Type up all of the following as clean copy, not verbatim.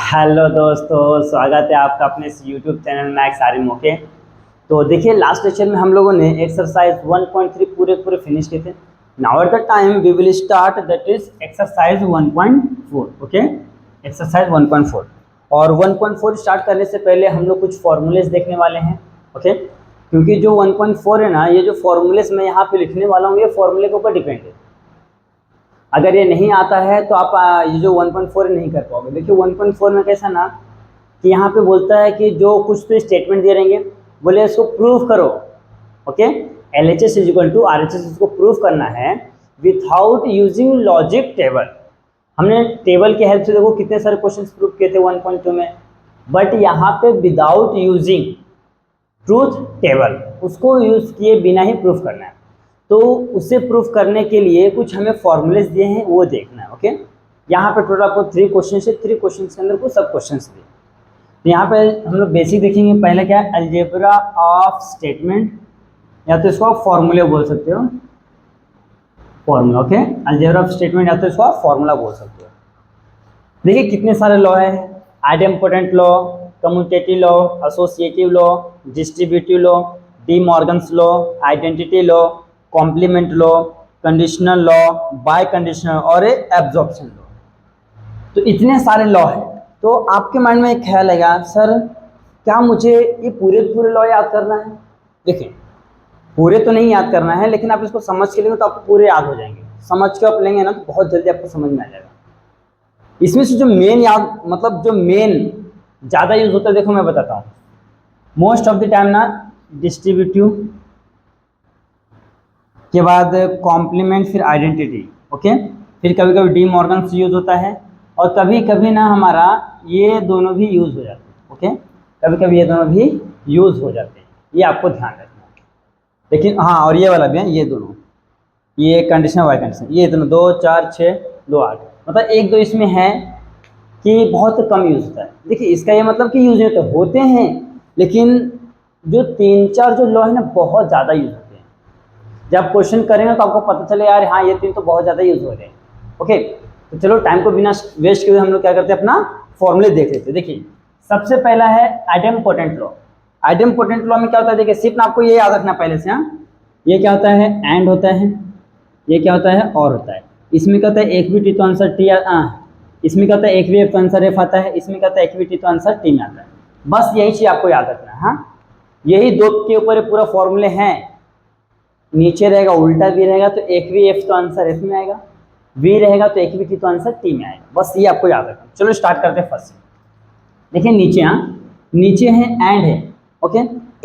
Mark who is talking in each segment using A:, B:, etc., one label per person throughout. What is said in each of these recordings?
A: Hello दोस्तों, स्वागत है आपका अपने इस YouTube channel Max Aryan okay. तो देखिए, लास्ट लेक्चर में हम लोगों ने एक्सरसाइज 1.3 पूरे फिनिश किए थे। Now at the time we will start that is exercise 1.4 okay. Exercise 1.4 और 1.4 स्टार्ट करने से पहले हम लोग कुछ फॉर्मूलेज देखने वाले हैं ओके। क्योंकि जो 1.4 है ना, ये जो फॉर्मूलेज मैं यहाँ पे लिखने वाला हूँ ये फॉर्मूले के ऊपर डिपेंड है। अगर ये नहीं आता है तो आप ये जो 1.4 नहीं कर पाओगे। देखिए 1.4 में कैसा ना कि यहाँ पे बोलता है कि जो कुछ तो स्टेटमेंट दे रहेंगे, बोले इसको प्रूव करो okay. LHS is equal to RHS, इसको प्रूव करना है विथआउट यूजिंग लॉजिक टेबल। हमने टेबल की हेल्प से देखो कितने सारे क्वेश्चंस प्रूव किए थे 1.2 में, बट यहाँ पे विदाउट यूजिंग ट्रूथ टेबल, उसको यूज किए बिना ही प्रूफ करना है। तो उसे प्रूफ करने के लिए कुछ हमें फॉर्मूलेज दिए हैं, वो देखना है ओके। यहाँ पे टोटल आपको 3 क्वेश्चन है, 3 क्वेश्चन के अंदर कुछ सब क्वेश्चन दिए। तो यहाँ पे हम लोग बेसिक देखेंगे। पहला क्या है, अलजेब्रा ऑफ स्टेटमेंट, या तो इसको आप फॉर्मूले बोल सकते हो, formula okay. Algebra of statement या तो इसको आप फॉर्मूला बोल सकते हो। देखिए कितने सारे लॉ है, idempotent law, commutative law, associative law, distributive law, De Morgan's law, identity law, complement law, conditional law, biconditional और एब्जॉर्प्शन लॉ। तो इतने सारे लॉ है। तो आपके माइंड में एक ख्याल आएगा, सर क्या मुझे ये पूरे लॉ याद करना है? देखिए पूरे तो नहीं याद करना है, लेकिन आप इसको समझ के लेंगे तो आपको पूरे याद हो जाएंगे। समझ के आप लेंगे ना तो बहुत जल्दी आपको समझ में आ जाएगा। इसमें से जो मेन याद, मतलब जो मेन ज़्यादा यूज होता है, देखो मैं बताता हूँ। मोस्ट ऑफ द टाइम ना डिस्ट्रीब्यूटिव के बाद कॉम्प्लीमेंट, फिर आइडेंटिटी ओके, फिर कभी कभी डी मॉर्गन्स यूज होता है, और कभी कभी ना हमारा ये दोनों भी यूज हो जाते हैं ओके। कभी कभी ये दोनों भी यूज हो जाते हैं, ये आपको ध्यान रखना है। लेकिन हाँ, और ये वाला भी है, ये दोनों, ये कंडीशन वाई कंडीशन, ये दोनों 2 4 6 2 8, मतलब 1 2 इसमें है कि बहुत कम यूज होता है। देखिए इसका ये मतलब कि यूज होते हैं, लेकिन जो 3 4 जो लॉ है ना बहुत ज़्यादा यूज होते हैं। जब क्वेश्चन करेंगे तो आपको पता चले यार हाँ ये 3 तो बहुत ज़्यादा यूज हो रहे हैं ओके। तो चलो टाइम को बिना वेस्ट किए हम लोग क्या करते हैं, अपना फॉर्मूले देख लेते हैं। देखिए सबसे पहला है आइडेम्पोटेंट लॉ। आइडेम्पोटेंट लॉ में क्या होता है, देखिए सिर्फ आपको ये याद रखना पहले से। हाँ, ये क्या होता है, एंड होता है, ये क्या होता है, और होता है। इसमें क्या होता है, एक भी टी तो आंसर टी, इसमें क्या होता है एक भी एफ तो आंसर एफ आता है, इसमें क्या होता है एक भी टी तो आंसर टी में आता है। बस यही चीज आपको याद रखना है। हाँ, यही दो के ऊपर पूरा फॉर्मूले हैं। नीचे रहेगा उल्टा भी रहेगा तो एक भी एफ तो आंसर एफ में आएगा, वी रहेगा तो एक भी टी तो आंसर टी में आएगा। बस ये आपको याद रखना। चलो स्टार्ट करते हैं फर्स्ट। देखिए नीचे, हाँ नीचे है एंड है ओके।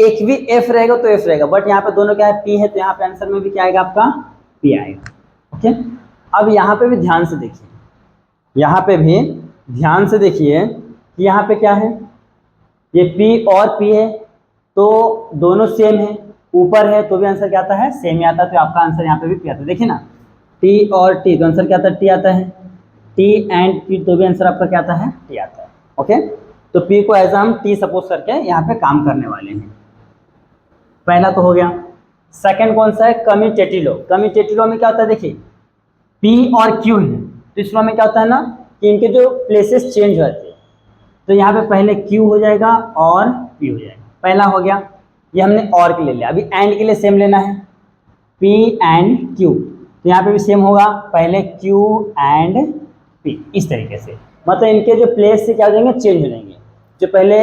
A: एक भी एफ रहेगा तो एफ रहेगा, बट यहाँ पे दोनों क्या है, पी है, तो यहाँ पे आंसर में भी क्या आएगा आपका, पी आएगा ओके। अब यहाँ पे भी ध्यान से देखिए, यहाँ पे भी ध्यान से देखिए कि यहाँ पे क्या है, ये P और P है तो दोनों सेम है, ऊपर है तो भी आंसर क्या आता है, सेम ही आता है। तो आपका आंसर यहाँ पे भी P आता है। देखिए ना, T और T तो आंसर क्या आता है, T आता है। T एंड P तो भी आंसर आपका क्या आता है, T आता है ओके। तो P को एज हम T सपोज करके यहाँ पे काम करने वाले हैं। पहला तो हो गया। सेकंड कौन सा है, कम्यूटेटिव लॉ। कम्यूटेटिव लॉ में क्या होता है, देखिए P और Q है, तो इस लॉ में क्या होता है ना कि इनके जो प्लेसेस चेंज हो जाते हैं। तो यहाँ पे पहले Q हो जाएगा और P हो जाएगा। पहला हो गया, ये हमने और के ले लिया। अभी एंड के लिए सेम लेना है, P एंड Q, तो यहाँ पे भी सेम होगा, पहले Q एंड P। इस तरीके से मतलब इनके जो प्लेस से क्या हो जाएंगे, चेंज हो जाएंगे। जो पहले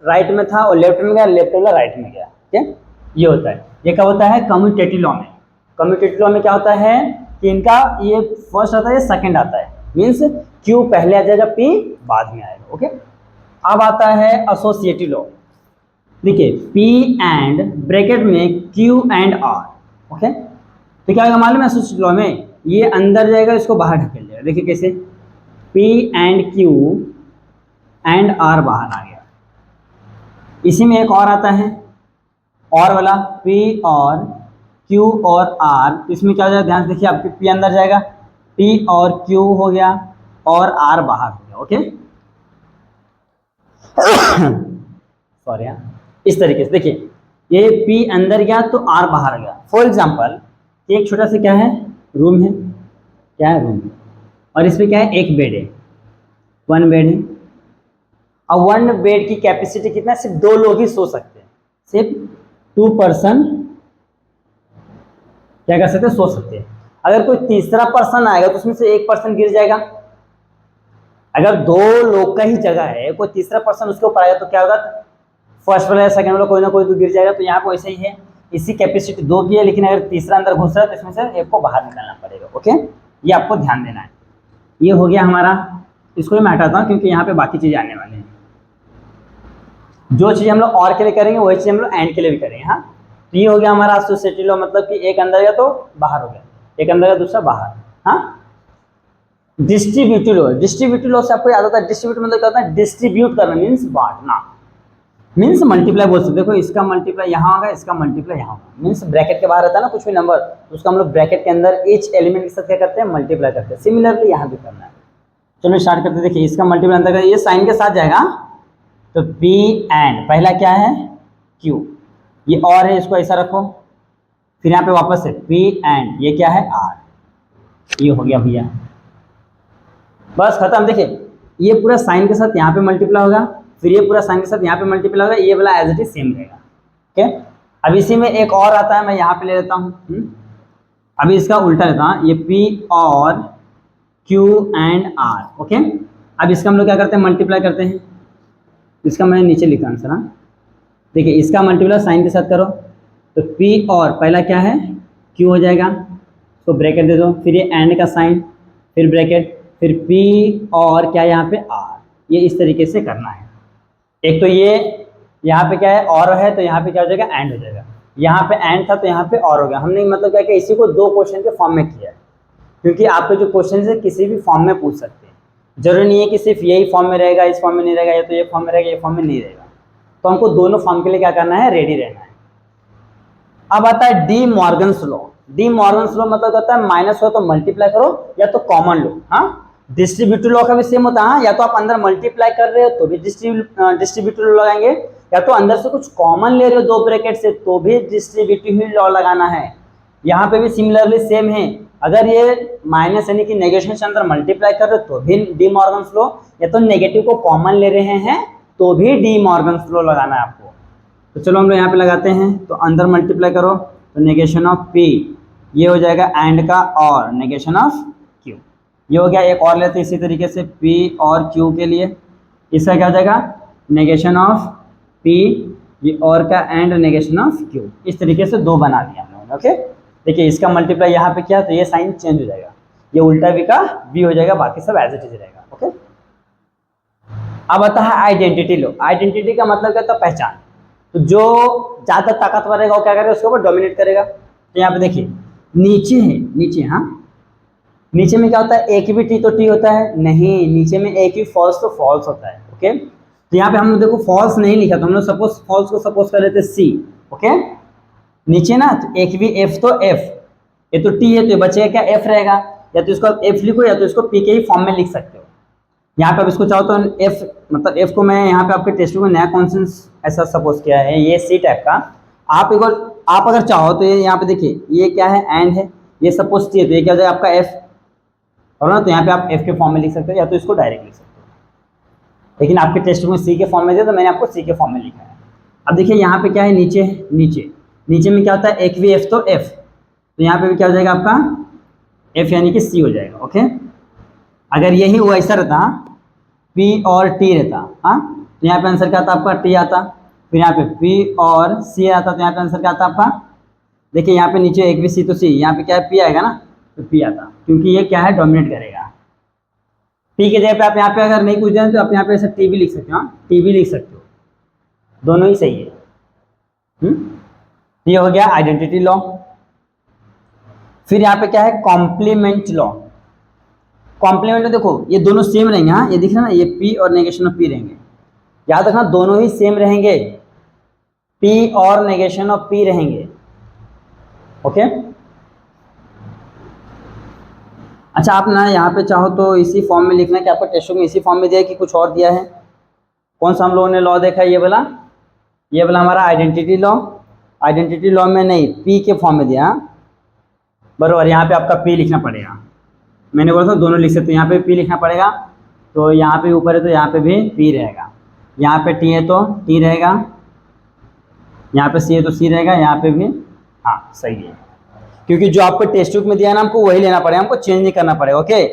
A: राइट में था और लेफ्ट में गया, लेफ्ट वाला राइट में गया ठीक है। ये होता है, ये क्या होता है कम्यूटेटिव लॉ में। कम्यूटेटिव लॉ में क्या होता है कि इनका ये फर्स्ट आता है, सेकंड आता है, मीन्स Q पहले आ जाएगा, P बाद में आएगा ओके। अब आता है एसोसिएटिव लॉ। देखिए P एंड ब्रैकेट में Q एंड R ओके। तो क्या होगा मालूम है, एसोसिएटिव लॉ में ये अंदर जाएगा, इसको बाहर ढकेल जाएगा। देखिए कैसे, P and Q and R बाहर आ गया। इसी में एक और आता है, और वाला P और Q और R, इसमें क्या हो जाएगा, ध्यान से देखिए, आपके P अंदर जाएगा, P और Q हो गया और R बाहर हो गया ओके। सॉरी यार, इस तरीके से देखिए, ये P अंदर गया तो R बाहर गया। फॉर एग्जांपल एक छोटा सा क्या है, रूम है, क्या है रूम है, और इसमें क्या है, एक बेड है, 1 बेड है अब 1 बेड की कैपेसिटी कितना, सिर्फ 2 लोग ही सो सकते हैं, सिर्फ 2 पर्सन क्या कर सकते हैं, सो सकते हैं। अगर कोई तीसरा पर्सन आएगा तो उसमें से 1 पर्सन गिर जाएगा। अगर 2 लोग का ही जगह है, कोई तीसरा पर्सन उसके ऊपर आएगा तो क्या होगा, फर्स्ट वाला या सेकंड वाला कोई ना कोई तो गिर जाएगा। तो यहाँ पे वैसे ही है, इसी कैपेसिटी 2 की है, लेकिन अगर तीसरा अंदर घुस रहा है तो इसमें से एक को बाहर निकालना पड़ेगा। ओके, ये आपको ध्यान देना है। ये हो गया हमारा, इसको ही मैं हटाता हूँ क्योंकि यहाँ पे बाकी चीजें आने वाली हैं। जो चीज हम लोग और के लिए करेंगे वही चीज हम लोग एंड के लिए भी करेंगे। हाँ, तो ये हो गया हमारा एसोसिएटिव लॉ, मतलब कि एक अंदर गया तो बाहर हो गया, एक अंदर गया दूसरा बाहर। हाँ, डिस्ट्रीब्यूटिव लॉ, डिस्ट्रीब्यूटिव लॉ से आपको याद होता है, डिस्ट्रीब्यूट मतलब क्या होता है, डिस्ट्रीब्यूट करना मीन्स बांटना, मीन्स मल्टीप्लाई बोल सकते। देखो इसका मल्टीप्लाई यहाँ होगा, इसका मल्टीप्लाई यहाँ होगा, मीन्स ब्रैकेट के बाहर रहता है ना कुछ भी नंबर, तो उसका हम लोग ब्रैकेट के अंदर ईच एलिमेंट के साथ क्या करते हैं, मल्टीप्लाई करते हैं। सिमिलरली यहाँ भी करना है। चलो स्टार्ट करते हैं। देखिए इसका मल्टीप्लाई अंदर, ये साइन के साथ जाएगा तो पी एंड पहला क्या है क्यू, ये और है, इसको ऐसा रखो, फिर यहाँ पे वापस से पी एंड ये क्या है आर, ये हो गया भैया, बस खत्म। देखिए ये पूरा साइन के साथ यहाँ पे मल्टीप्लाई होगा, फिर ये पूरा साइन के साथ यहाँ पे मल्टीप्लाई होगा, ये वाला एज इट इज सेम रहेगा। ओके, अब इसी में एक और आता है, मैं यहाँ पे ले लेता हूँ, अभी इसका उल्टा लेता हूँ, ये पी और क्यू एंड आर। ओके, अब इसका हम लोग क्या करते हैं, मल्टीप्लाई करते हैं। इसका मैंने नीचे लिखा आंसर। हाँ, देखिए इसका मल्टीप्लाई साइन के साथ करो तो पी और पहला क्या है क्यू हो जाएगा, तो ब्रैकेट दे दो, फिर ये एंड का साइन, फिर ब्रैकेट, फिर पी और क्या यहाँ पे आर, ये इस तरीके से करना है। एक तो ये यहाँ पे क्या है और है, तो यहाँ पे क्या हो जाएगा एंड हो जाएगा, यहाँ पे एंड था तो यहाँ पे और हो गया। हमने मतलब क्या कि इसी को 2 क्वेश्चन के फॉर्म में किया है, क्योंकि आपके जो क्वेश्चन है किसी भी फॉर्म में पूछ सकते हैं, जरूरी नहीं है कि सिर्फ यही फॉर्म में रहेगा, इस फॉर्म में नहीं रहेगा, या तो ये फॉर्म में रहेगा, ये फॉर्म में नहीं रहेगा। तो हमको दोनों फॉर्म के लिए क्या करना है, रेडी रहना है। अब आता है D Morgan's law. De Morgan's law मतलब होता है माइनस हो तो मल्टीप्लाई करो या तो कॉमन लो। हाँ, डिस्ट्रीब्यूटिव लॉ का भी सेम होता है। हाँ, या तो आप अंदर मल्टीप्लाई कर रहे हो तो भी डिस्ट्रीब्यूटिव लॉ लगाएंगे, या तो अंदर से कुछ कॉमन ले रहे हो 2 ब्रैकेट से तो भी डिस्ट्रीब्यूटिव लॉ लगाना है। यहाँ पे भी सिमिलरली सेम है, अगर ये माइनस यानी कि नेगेशन से अंदर मल्टीप्लाई कर रहे हो तो भी डी मॉर्गन्स लॉ, या तो नेगेटिव को कॉमन ले रहे हैं तो भी डी मॉर्गन्स लॉ लगाना है आपको। तो चलो हम लोग यहाँ पे लगाते हैं, तो अंदर मल्टीप्लाई करो तो नेगेशन ऑफ पी, ये हो जाएगा एंड का और नेगेशन ऑफ क्यू, ये हो गया। एक और लेते हैं इसी तरीके से पी और क्यू के लिए, इसका क्या हो जाएगा नेगेशन ऑफ पी, ये और का एंड नेगेशन ऑफ क्यू, इस तरीके से 2 बना दिया हम लोगों ने। ओके, देखिए इसका मल्टीप्लाई यहाँ पे किया तो ये साइन चेंज हो जाएगा, ये उल्टा वी का वी हो जाएगा, बाकी सब एज इट इज रहेगा। ओके, अब आता है आइडेंटिटी लो। आइडेंटिटी का मतलब क्या होता है, पहचान। तो जो ज़्यादा ताकतवर रहेगा वो क्या करेगा, उसके ऊपर डोमिनेट करेगा। तो यहाँ पे देखिए नीचे है, नीचे, हाँ नीचे में क्या होता है, एक भी टी तो टी होता है नहीं, नीचे में एक ही फॉल्स तो फॉल्स होता है। ओके, तो यहाँ पे हम लोग देखो फॉल्स नहीं लिखा, तो हम लोग सपोज फॉल्स को सपोज कर लेते सी। ओके, नीचे ना तो एक भी एफ तो एफ, ये तो टी है तो ये बचेगा क्या, एफ रहेगा, या तो इसको एफ लिखो या तो इसको पी के ही फॉर्म में लिख सकते हो। यहाँ पे अब इसको चाहो तो एफ, मतलब एफ को मैं यहाँ पे आपके टेस्ट में नया कॉन्सेंस ऐसा सपोज किया है, ये सी टाइप का। आप एक बार आप अगर चाहो तो ये यहाँ पे देखिए ये क्या है, एंड है, ये सपोज टी है तो ये क्या हो जाएगा आपका एफ, और ना तो यहाँ पे आप एफ के फॉर्म में लिख सकते हो या तो इसको डायरेक्ट लिख सकते हो, लेकिन आपके टेस्ट में सी के फॉर्म में दिया तो मैंने आपको सी के फॉर्म में लिखा है। अब देखिए यहाँ पे क्या है, नीचे है, नीचे में क्या होता है, एक भी एफ तो एफ, तो यहाँ पे भी क्या हो जाएगा आपका एफ यानी कि सी हो जाएगा। ओके, अगर यही वो ऐसा रहता पी और टी रहता, हाँ तो यहाँ पे आंसर क्या आता आपका, टी आता, फिर यहाँ पे पी और सी आता, तो यहाँ पे आंसर क्या आता आपका, देखिए यहाँ पे नीचे एक भी सी तो सी, यहाँ पे क्या है पी आएगा ना, तो पी आता, क्योंकि ये क्या है डोमिनेट करेगा। टी के जगह पे आप यहाँ पे अगर नहीं पूछ जाए तो आप यहाँ पे ऐसा टी भी लिख सकते हो, हाँ टी भी लिख सकते हो, दोनों ही सही है। ये हो गया आइडेंटिटी लॉ। फिर यहाँ पे क्या है, कॉम्प्लीमेंट लॉ। कॉम्प्लीमेंट में देखो ये दोनों सेम रहेंगे, हाँ ये दिख रहा है ना, ये पी और नेगेशन ऑफ पी रहेंगे, याद रखना दोनों ही सेम रहेंगे, पी और नेगेशन ऑफ पी रहेंगे। ओके, अच्छा आप ना यहाँ पे चाहो तो इसी फॉर्म में लिखना है कि आपको टेस्टों में इसी फॉर्म में दिया है कि कुछ और दिया है। कौन सा हम लोगों ने लॉ देखा है, ये वाला हमारा आइडेंटिटी लॉ। आइडेंटिटी लॉ में नहीं, पी के फॉर्म में दिया बराबर, यहाँ पे आपका पी लिखना पड़ेगा, मैंने बोला था दोनों लिख सकते हो, यहाँ पे पी लिखना पड़ेगा, तो यहाँ पे ऊपर है तो यहाँ पे भी पी रहेगा। यहाँ पे टी है तो टी रहेगा, यहाँ पे सी है तो सी रहेगा, यहाँ पे भी हाँ सही है, क्योंकि जो आपको टेक्स्ट बुक में दिया ना हमको वही लेना पड़ेगा, हमको चेंज नहीं करना पड़ेगा। ओके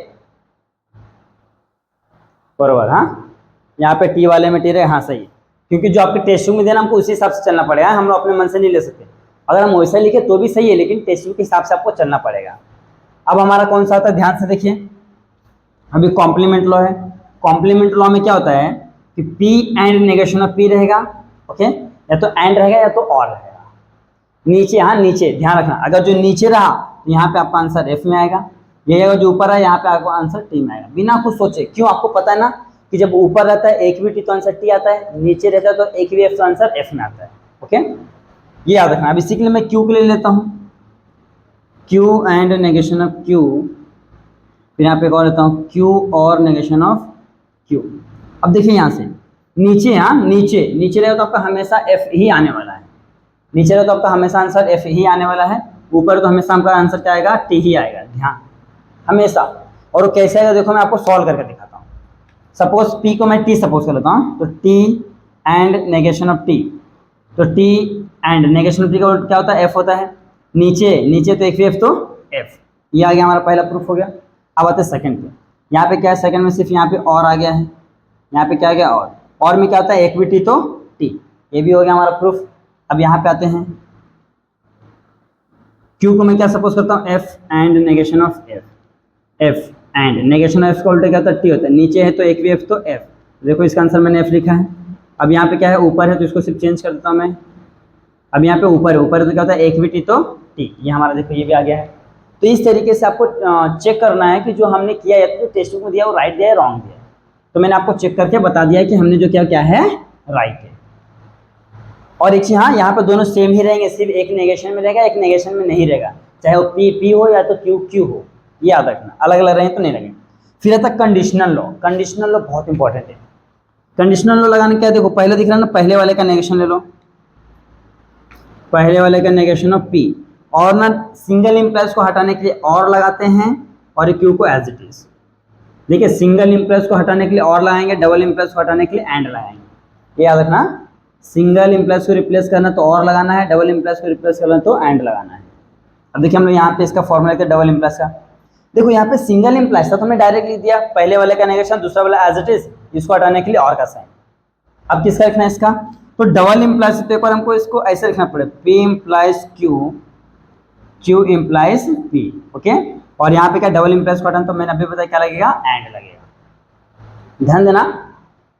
A: बरोबर, हाँ यहाँ पे टी वाले में टी रहेगा, हाँ सही है, क्योंकि जो आपके टेक्स्ट बुक में दिया ना हमको उसी हिसाब से चलना पड़ेगा, हम लोग अपने मन से नहीं ले सकते। अगर हम वैसा लिखे तो भी सही है, लेकिन टेक्स्ट बुक के हिसाब से आपको चलना पड़ेगा। अब हमारा कौन सा आता है, ध्यान से देखिए, अभी कॉम्प्लीमेंट लॉ है। कॉम्प्लीमेंट लॉ में क्या होता है कि P and negation of P रहेगा, ओके, या तो एंड रहेगा या तो और रहेगा। नीचे, हाँ नीचे ध्यान रखना, अगर जो नीचे रहा तो यहाँ पे आपका आंसर एफ में आएगा, ये अगर जो ऊपर है यहाँ पे आपका आंसर टी में आएगा, बिना कुछ सोचे। क्यों, आपको पता है ना कि जब ऊपर रहता है एक भी टी तो आंसर टी आता है, नीचे रहता है तो एक भी एफ तो आंसर एफ में आता है। ओके, ये याद रखना। अब इसी के लिए मैं क्यू के लिए लेता हूँ, Q and negation of Q, फिर यहाँ पे एक और लेता हूँ क्यू और नेगेशन ऑफ क्यू। अब देखिए यहाँ से नीचे, हाँ नीचे नीचे रहेगा तो आपका हमेशा एफ ही आने वाला है, नीचे रहेगा तो आपका हमेशा आंसर एफ ही आने वाला है, ऊपर तो हमेशा आपका आंसर क्या आएगा, टी ही आएगा, ध्यान हमेशा। और वो कैसे आएगा देखो, मैं आपको सॉल्व करके दिखाता हूँ। सपोज पी को मैं टी सपोज कर लेता हूँ, तो T and negation of T, तो T and negation of T का क्या होता है, एफ होता है। नीचे नीचे तो एक एफ तो एफ, ये आ गया हमारा पहला प्रूफ हो गया। अब आते हैं सेकंड पे, यहाँ पे क्या है, सेकंड में सिर्फ यहाँ पे और आ गया है, यहाँ पे क्या आ गया और में क्या होता है, एक भी टी तो टी, ये भी हो गया हमारा प्रूफ। अब यहाँ पे आते हैं, क्यू को मैं क्या सपोज करता हूँ, F and negation of F, F and negation of F का उल्टा क्या होता है, टी होता है। नीचे है तो एक भी एफ तो एफ, देखो इसका आंसर मैंने एफ लिखा है। अब यहाँ पे क्या है, ऊपर है तो इसको सिर्फ चेंज कर देता हूँ मैं। अब यहाँ पे ऊपर है, ऊपर है तो क्या होता है, एक भी टी तो टी, ये हमारा देखो ये भी आ गया है। तो इस तरीके से आपको चेक करना है कि जो हमने किया है, जो टेक्स्ट बुक में दिया वो राइट दिया है रॉन्ग दिया है। तो मैंने आपको चेक करके बता दिया है कि हमने जो किया क्या है, राइट है। और एक चीज, हाँ यहाँ पे दोनों सेम ही रहेंगे, सिर्फ एक नेगेशन में रहेगा, एक नेगेशन में नहीं रहेगा, चाहे वो पी पी हो या तो क्यू क्यू हो, ये याद रखना, अलग अलग रहेंगे तो नहीं रहेंगे। फिर आता है कंडीशनल लॉ। कंडीशनल लॉ बहुत इंपॉर्टेंट है। कंडीशनल लॉ लगाने क्या, देखो पहले दिख रहा है ना, पहले वाले का नेगेशन ले लो, पहले वाले का नेगेशन ऑफ पी, और ना सिंगल इम्प्लाइज को हटाने के लिए और लगाते हैं, और क्यू को एज इट इज। देखिए सिंगल इम्प्लाइज को हटाने के लिए और लगाएंगे, डबल इम्प्लाइज को हटाने के लिए एंड लगाएंगे, ये याद रखना। सिंगल इम्प्लाइज को रिप्लेस करना तो और लगाना है, डबल इम्प्लाइज को रिप्लेस करना तो एंड लगाना है। अब देखिए हम लोग यहाँ पे इसका फॉर्मूला लेते हैं डबल इम्प्लाइज का। देखो यहाँ पे सिंगल इम्प्लाइज था तो मैं डायरेक्ट लिख दिया, पहले वाले का नेगेशन, दूसरा वाला एज इट इज, इसको हटाने के लिए और का साइन। अब किसका लिखना है इसका, तो डबल इम्प्लाइज तो एक बार हमको इसको ऐसे लिखना पड़ेगा, P implies Q, Q implies P, okay. और यहाँ पे क्या, डबल इम्प्लाइज को हटाना तो मैंने अभी बताया क्या लगेगा, एंड लगेगा। ध्यान देना,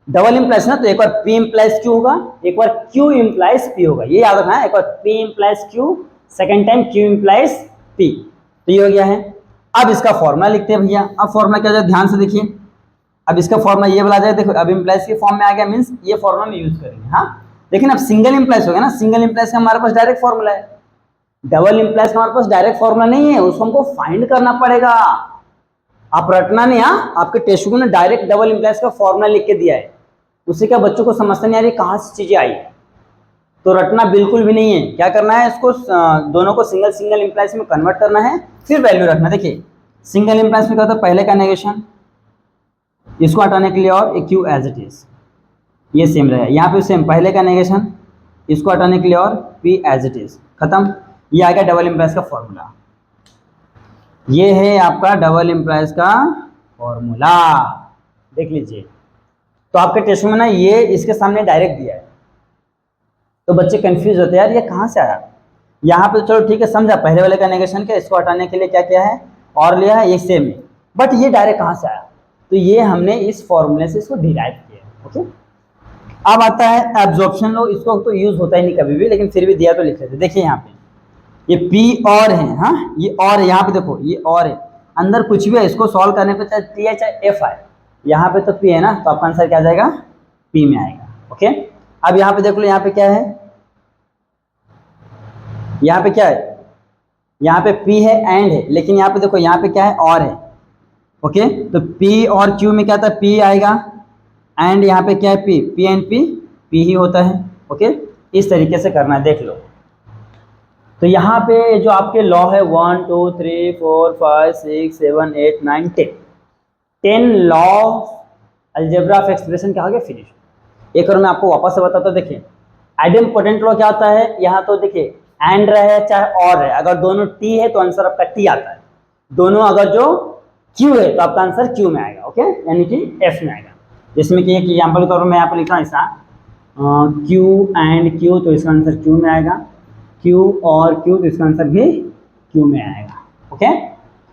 A: डबल इम्प्लाइज ना तो एक बार पी इम्प्लाइज क्यू होगा, एक बार क्यू इम्प्लाइज पी होगा, ये याद रखना है। एक बार P implies Q, second time Q implies P, तो ये हो गया है। अब इसका फॉर्मूला लिखते हैं भैया। अब फॉर्मूला क्या जाए, ध्यान से देखिए। अब इसका फॉर्मूला ये बोला जाए, देखो अब इम्प्लाइज के फॉर्म में आ गया, मीन्स ये फॉर्मूला में यूज करेंगे। हाँ लेकिन अब सिंगल इम्प्लाइज हो गया ना, सिंगल इम्प्लाइज का हमारे पास डायरेक्ट फॉर्मूला है, डबल इम्प्लाइज का हमारे पास डायरेक्ट फॉर्मूला नहीं है, उसको हमको फाइंड करना पड़ेगा। आप रटना नहीं, हाँ आपके टेस्ट बुक में डायरेक्ट डबल इम्प्लाइज का फॉर्मूला लिख के दिया है, उसी का बच्चों को समझते नहीं आ रही कहाँ से चीजें आई, तो रटना बिल्कुल भी नहीं है। क्या करना है, इसको दोनों को सिंगल सिंगल इम्प्लाइज में कन्वर्ट करना है, फिर वैल्यू रखना। देखिए सिंगल इम्प्लाइज में क्या होता है, पहले का नेगेशन, इसको हटाने के लिए और एक क्यू एज इट इज, ये सेम रहेगा। यहाँ पे सेम, पहले का नेगेशन, इसको हटाने के लिए और पी एज इट इज, खत्म। ये आ गया डबल इम्प्लाइज का फॉर्मूला, ये है आपका डबल इम्प्लाइज का फॉर्मूला, देख लीजिए। तो आपके टेस्ट में ना ये इसके सामने डायरेक्ट दिया है, तो बच्चे कंफ्यूज होते हैं, यार ये कहाँ से आया। यहाँ पे चलो ठीक है, समझा, पहले वाले का नेगेशन क्या, इसको हटाने के लिए क्या किया है, और लिया है, ये सेम है, बट ये डायरेक्ट कहाँ से आया, तो ये हमने इस फॉर्मूले से इसको डिराइव किया। ओके, अब आता है एब्जॉर्प्शन लॉ। इसको तो यूज होता ही नहीं कभी भी, लेकिन फिर भी दिया तो लिख लेते। देखिए यहाँ पे ये पी और है, हाँ ये और है, यहाँ पे देखो ये और है, अंदर कुछ भी है, इसको सॉल्व करने पे चाहे टी है चाहे एफ आए, यहाँ पे तो पी है ना, तो आपका आंसर क्या आ जाएगा, पी में आएगा। ओके, अब यहाँ पे देख लो, यहाँ पे क्या है, यहाँ पे क्या है, यहाँ पे पी है एंड है, लेकिन यहाँ पे देखो यहाँ पे क्या है, और है। ओके, तो पी और क्यू में क्या था, पी आएगा, एंड यहाँ पे क्या है, P, P and P, P ही होता है। ओके, इस तरीके से करना है, देख लो। तो यहाँ पे जो आपके लॉ है 1 2 3 4 5 6 7 8 9 10 लॉ अलजेब्रा ऑफ एक्सप्रेशन क्या हो गया, फिनिश। एक और मैं आपको वापस से बताता हूँ। देखिए आइडेम्पोटेंट लॉ क्या होता है, यहाँ तो देखिए एंड रहे चाहे और रहे, अगर दोनों टी है तो आंसर आपका टी आता है, दोनों अगर जो क्यू है तो आपका आंसर क्यू में आएगा, ओके, यानी कि एफ में आएगा। जिसमें कि एक एग्जाम्पल के तौर पर मैं यहाँ पर लिखा हूँ ऐसा क्यू एंड क्यू, तो इसका आंसर क्यू में आएगा, क्यू और क्यू तो इसका आंसर भी क्यू में आएगा, ओके।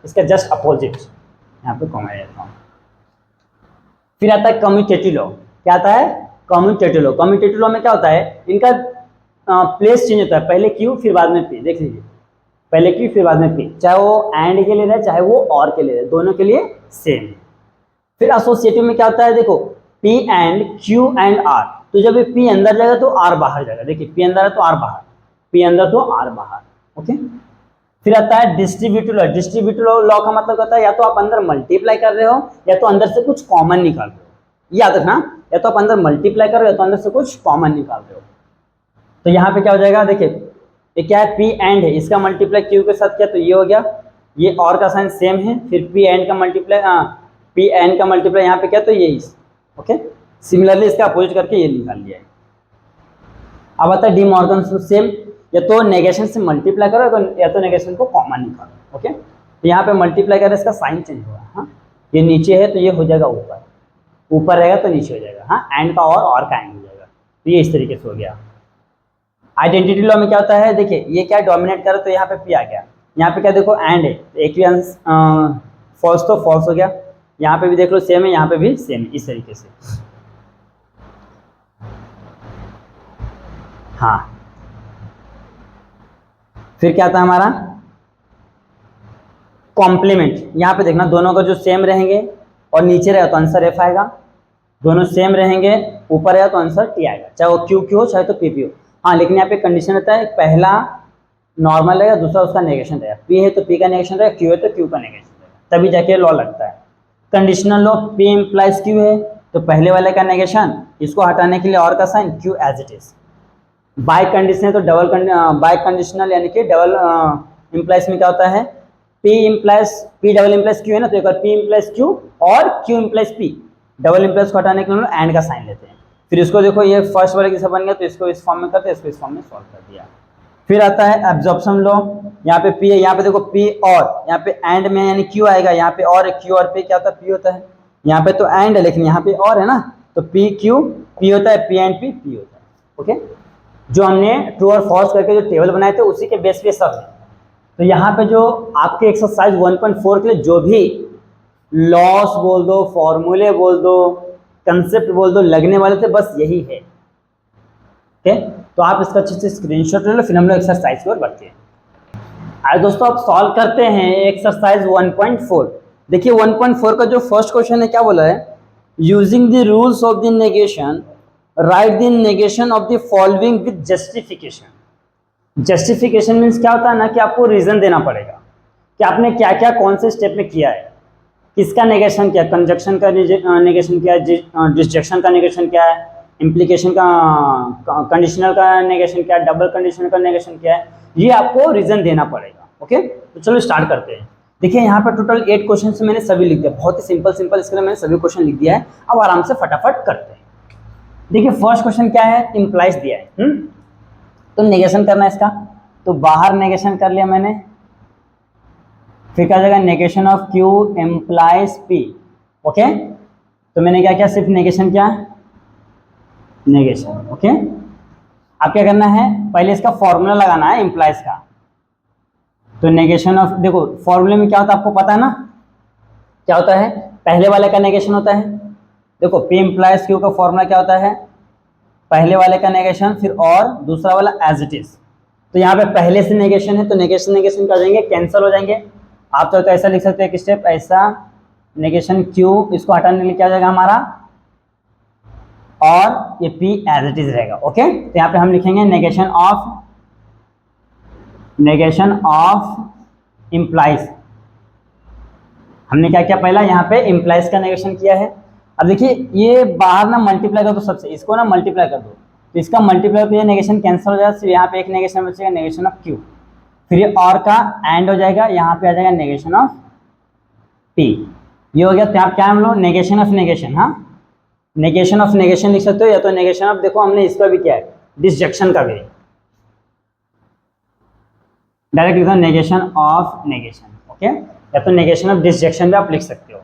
A: इसका जस्ट अपोजिट यहाँ पे कॉमा देता हूँ। फिर आता है कम्यूटेटिव लॉ। क्या आता है? Commutative law. कम्यूटेटिव लॉ में क्या होता है, इनका प्लेस चेंज होता है, पहले क्यू फिर बाद में पी। देख लीजिए, पहले क्यू फिर बाद में पी, चाहे वो एंड के लिए रहे चाहे वो और के लिए रहे, दोनों के लिए सेम है। फिर एसोसिएटिव में क्या होता है, देखो P and Q and R, तो जब ये पी अंदर जाएगा तो आर बाहर जाएगा। देखिए पी अंदर है तो आर बाहर, पी अंदर तो आर बाहर, ओके। फिर आता है डिस्ट्रीब्यूटिव लॉ। डिस्ट्रीब्यूटिव लॉ का मतलब होता है या तो आप अंदर मल्टीप्लाई कर रहे हो या तो अंदर से कुछ कॉमन निकाल रहे हो। याद रखना, या तो आप अंदर मल्टीप्लाई कर रहे हो या तो अंदर से कुछ कॉमन निकाल रहे हो। तो यहाँ पे क्या हो जाएगा, देखिए ये क्या है, पी एंड है, इसका मल्टीप्लाई क्यू के साथ किया तो ये हो गया, ये और का साइन सेम है, फिर पी एंड का मल्टीप्लाई पी एन का मल्टीप्लाई यहाँ पे क्या तो ये इस, ओके। सिमिलरली इसका अपोजिट करके ये निकाल लिया है। अब आता है डी मॉर्गन सेम, या तो नेगेशन से मल्टीप्लाई करो या तो नेगेशन को कॉमन निकालो, ओके। तो यहाँ पे मल्टीप्लाई करें, इसका साइन चेंज होगा, हाँ, ये नीचे है तो ये हो जाएगा ऊपर, ऊपर रहेगा तो नीचे हो जाएगा, हाँ, एंड का और का एंड हो जाएगा, तो ये इस तरीके से हो गया। आइडेंटिटी लॉ में क्या होता है, देखिए ये क्या डोमिनेट करे तो यहाँ पे पी आ गया, यहाँ पे क्या देखो एंड है, एक भी फॉल्स तो फॉल्स हो गया, यहाँ पे भी देख लो सेम है, यहाँ पे भी सेम है, इस तरीके से। हाँ, फिर क्या था हमारा कॉम्प्लीमेंट। यहाँ पे देखना दोनों का जो सेम रहेंगे और नीचे रहे तो आंसर एफ आएगा, दोनों सेम रहेंगे ऊपर है तो आंसर टी आएगा, चाहे वो क्यू क्यू हो चाहे तो पी पी हो। हाँ, लेकिन यहाँ पे कंडीशन रहता है, पहला नॉर्मल रहेगा, दूसरा उसका नेगेशन रहेगा, पी है तो पी का नेगेशन रहेगा, क्यू है तो क्यू का नेगेशन रहेगा, तभी जाके लॉ लगता है। Conditional law, P implies Q है तो पहले वाले का नेगेशन, इसको हटाने के लिए और का sign, Q as it is. Biconditional तो डबल बाय कंडीशनल यानी कि डबल इम्प्लाइज में क्या होता है, P implies P double implies Q है ना, तो एक बार पी इम्प्लाइज क्यू और Q implies P, double implies को हटाने के लिए एंड का साइन लेते हैं। फिर इसको देखो ये फर्स्ट वाले कैसे बन गया, तो इसको इस फॉर्म में करते हैं, इसको इस फॉर्म में सॉल्व कर दिया। फिर आता है एब्जॉर्प्शन लॉ। यहाँ पे पी है, यहाँ पे देखो पी और यहाँ पे एंड में यानी क्यू आएगा, यहाँ पे और क्यू और पी क्या होता है, पी होता है, यहाँ पे तो एंड है लेकिन यहाँ पे और है ना, तो पी क्यू पी होता है, पी एंड पी होता है, ओके। जो हमने ट्रू और फॉल्स करके जो टेबल बनाए थे उसी के बेस पे सब है। तो यहाँ पे जो आपके एक्सरसाइज 1.4 के लिए जो भी लॉस बोल दो, फॉर्मूले बोल दो, कंसेप्ट बोल दो लगने वाले थे, बस यही है, ओके। तो आप इसका अच्छे से स्क्रीनशॉट ले लो, फिर हम लोग एक्सरसाइज की ओर बढ़ते हैं। आज दोस्तों आप सॉल्व करते हैं एक्सरसाइज 1.4। देखिए 1.4 का जो फर्स्ट क्वेश्चन है क्या बोला है, using the rules of the negation right the negation of the following with justification. Justification means क्या होता है ना, कि आपको रीजन देना पड़ेगा कि आपने क्या क्या कौन से स्टेप में किया है, किसका नेगेशन किया, कंजक्शन का नेगेशन किया है, डिसजंक्शन का नेगेशन किया है, इम्प्लीकेशन का कंडीशनल का नेगेशन किया है, डबल कंडीशनल का नेगेशन किया है, ये आपको रीजन देना पड़ेगा, ओके। तो चलो स्टार्ट करते हैं। देखिए यहाँ पर टोटल 8 क्वेश्चन से मैंने सभी लिख दिया, बहुत ही सिंपल इसके लिए मैंने सभी क्वेश्चन लिख दिया है। अब आराम से फटाफट करते हैं। देखिए फर्स्ट क्वेश्चन क्या है, इम्प्लाइज दिया है, तो नेगेशन करना है इसका, तो बाहर नेगेशन कर लिया मैंने। फिर क्या जाएगा, negation of Q implies P, okay. तो मैंने क्या किया, सिर्फ नेगेशन किया, नेगेशन, ओके। अब क्या करना है, पहले इसका फॉर्मूला लगाना है इम्प्लाइज का। तो नेगेशन ऑफ, देखो फॉर्मूले में क्या होता है आपको पता है ना, क्या होता है, पहले वाले का नेगेशन होता है। देखो पी इम्प्लाइज क्यू का फॉर्मूला क्या होता है, पहले वाले का नेगेशन फिर और दूसरा वाला एज इट इज। तो यहाँ पे पहले से नेगेशन है तो नेगेशन क्या हो जाएंगे, कैंसिल हो जाएंगे। आप तो ऐसा लिख सकते हैं एक स्टेप ऐसा, नेगेशन क्यू, इसको हटाने के लिए क्या हो जाएगा हमारा, और ये पी एज इट इज रहेगा, ओके। तो यहाँ पे हम लिखेंगे नेगेशन ऑफ इम्प्लाइज। हमने क्या किया, पहला यहाँ पे इम्प्लाइज का नेगेशन किया है। अब देखिए ये बाहर ना मल्टीप्लाई कर दो सबसे, इसको ना मल्टीप्लाई कर दो, तो इसका मल्टीप्लाई तो ये नेगेशन कैंसिल हो जाएगा, सिर्फ यहाँ पे एक नेगेशन बचेगा, नेगेशन ऑफ क्यू। फिर ये और का एंड हो जाएगा, यहाँ पे आ जाएगा नेगेशन ऑफ पी, ये हो गया। तो यहाँ क्या हम लोग नेगेशन ऑफ नेगेशन, हाँ नेगेशन ऑफ नेगेशन लिख सकते हो, या तो नेगेशन ऑफ, देखो हमने इसका भी किया है डिसजंक्शन का भी, डायरेक्ट लिखो नेगेशन ऑफ नेगेशन, ओके, या तो नेगेशन ऑफ डिसजंक्शन भी आप लिख सकते हो।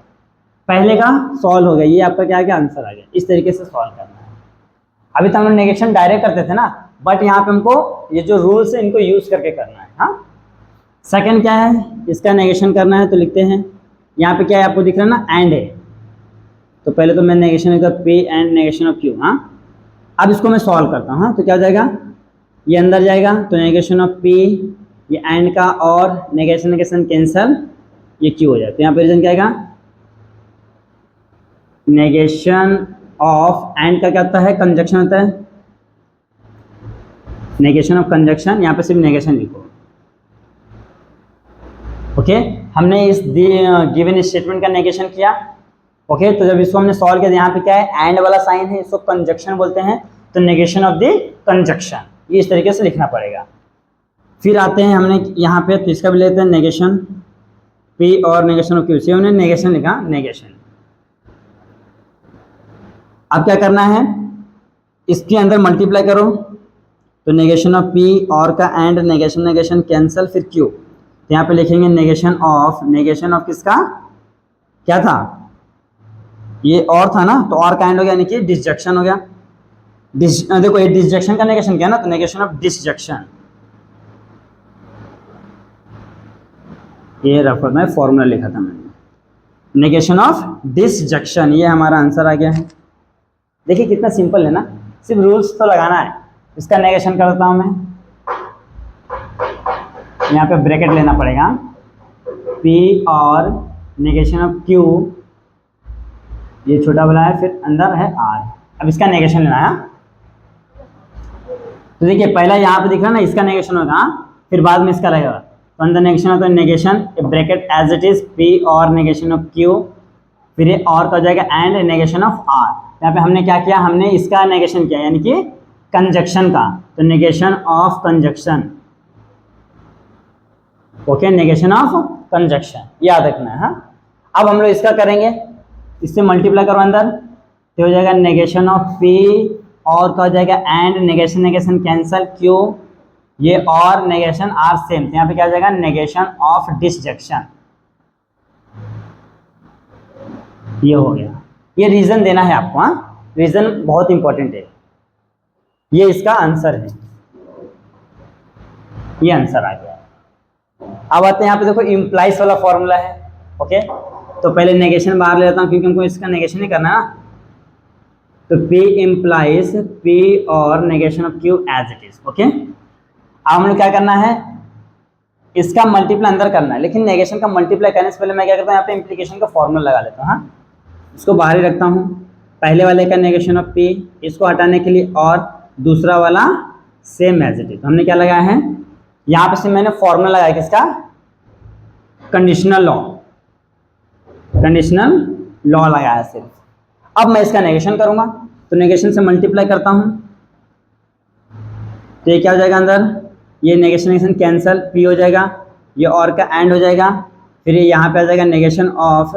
A: पहले का सॉल्व हो गया, ये आपका क्या आंसर आ गया। इस तरीके से सॉल्व करना है। अभी तो हम लोग नेगेशन डायरेक्ट करते थे ना, बट यहाँ पे हमको ये जो रूल्स है इनको यूज करके करना है। हाँ, सेकंड क्या है, इसका नेगेशन करना है तो लिखते हैं, यहाँ पे क्या है आपको दिख रहा है ना, एंड है, तो पहले तो मैं नेगेशन लिखता हूँ P and negation of Q. हाँ, अब इसको मैं सॉल्व करता हूँ। हाँ, तो क्या हो जाएगा, ये अंदर जाएगा तो नेगेशन ऑफ पी, ये एंड का और नेगेशन नेगेशन कैंसल, ये क्यू हो जाए, तो यहाँ पे रीजन क्या आएगा, नेगेशन ऑफ एंड का क्या होता है, कंजक्शन होता है, नेगेशन ऑफ कंजक्शन, यहाँ पे सिर्फ नेगेशन लिखो। ओके, हमने इस गिवन स्टेटमेंट का नेगेशन किया। ओके, तो जब इसको हमने सॉल्व किया, यहाँ पे क्या है, एंड वाला साइन है, इसको कंजक्शन बोलते हैं, तो नेगेशन ऑफ द कंजक्शन, ये इस तरीके से लिखना पड़ेगा। फिर आते हैं हमने यहाँ पे, तो इसका भी लेते हैं नेगेशन पी और नेगेशन ऑफ क्यू, से हमने नेगेशन लिखा, नेगेशन। अब क्या करना है, इसके अंदर मल्टीप्लाई करो, तो नेगेशन ऑफ पी और का एंड नेगेशन नेगेशन कैंसल, फिर क्यू, तो यहाँ पे लिखेंगे नेगेशन ऑफ, नेगेशन ऑफ किसका, क्या था, ये और था ना, तो और का एंड हो गया, यानी कि डिसजंक्शन हो गया। देखो ये डिसजंक्शन का नेगेशन क्या ना, तो नेगेशन ऑफ डिसजंक्शन, ये रेफर में फॉर्मूला लिखा था मैंने, नेगेशन ऑफ डिसजंक्शन, ये हमारा आंसर आ गया है। देखिए कितना सिंपल है ना, सिर्फ रूल्स तो लगाना है। इसका नेगेशन करता हूं मैं, यहाँ पे ब्रैकेट लेना पड़ेगा, P और नेगेशन ऑफ Q, ये छोटा वाला है, फिर अंदर है R। अब इसका नेगेशन लेना है। तो देखिए पहला यहाँ पे दिख रहा है ना, इसका नेगेशन होगा, फिर बाद में इसका लगेगा, तो अंदर नेगेशन होता है, negation bracket as it is P और नेगेशन ऑफ Q, फिर ये और का हो जाएगा एंड नेगेशन ऑफ R। यहाँ पे हमने क्या किया, हमने इसका नेगेशन किया, यानी कि कंजक्शन का, तो negation of conjunction, okay, negation of conjunction, याद रखना है। हाँ, अब हम लोग इसका करेंगे, इससे मल्टीप्लाई करो अंदर, तो हो जाएगा नेगेशन ऑफ पी और का हो जाएगा and negation negation cancel Q, ये और नेगेशन आर सेम, तो यहाँ पे क्या हो जाएगा, नेगेशन ऑफ डिसजंक्शन, ये हो गया। ये रीजन देना है आपको। हाँ, रीजन बहुत इंपॉर्टेंट है। ये इसका आंसर है, ये आंसर आ गया। अब आते हैं यहाँ पे, देखो इम्प्लाइज वाला फॉर्मूला है। ओके, तो पहले नेगेशन बाहर ले लेता हूँ, क्योंकि हमको इसका नेगेशन ही करना है ना, तो P इम्प्लाइज P और negation of Q as it is. Okay, अब हम लोग क्या करना है, इसका मल्टीप्लाई अंदर करना है, लेकिन नेगेशन का मल्टीप्लाई करने से पहले मैं क्या करता हूँ, यहाँ पे इम्प्लीकेशन का फॉर्मूला लगा लेता हूँ। हाँ, इसको बाहर ही रखता हूँ, पहले वाले का नेगेशन ऑफ P, इसको हटाने के लिए, और दूसरा वाला सेम एज इट इज। हमने क्या लगाया है, यहाँ पे से मैंने फॉर्मूला लगाया किसका, कंडीशनल लॉ, कंडीशनल लॉ लगाया सिर्फ। अब मैं इसका नेगेशन करूंगा, तो नेगेशन से मल्टीप्लाई करता हूं, तो ये क्या हो जाएगा अंदर, ये नेगेशन नेगेशन कैंसल, P हो जाएगा, ये और का एंड हो जाएगा, फिर ये यहाँ पे आ जाएगा नेगेशन ऑफ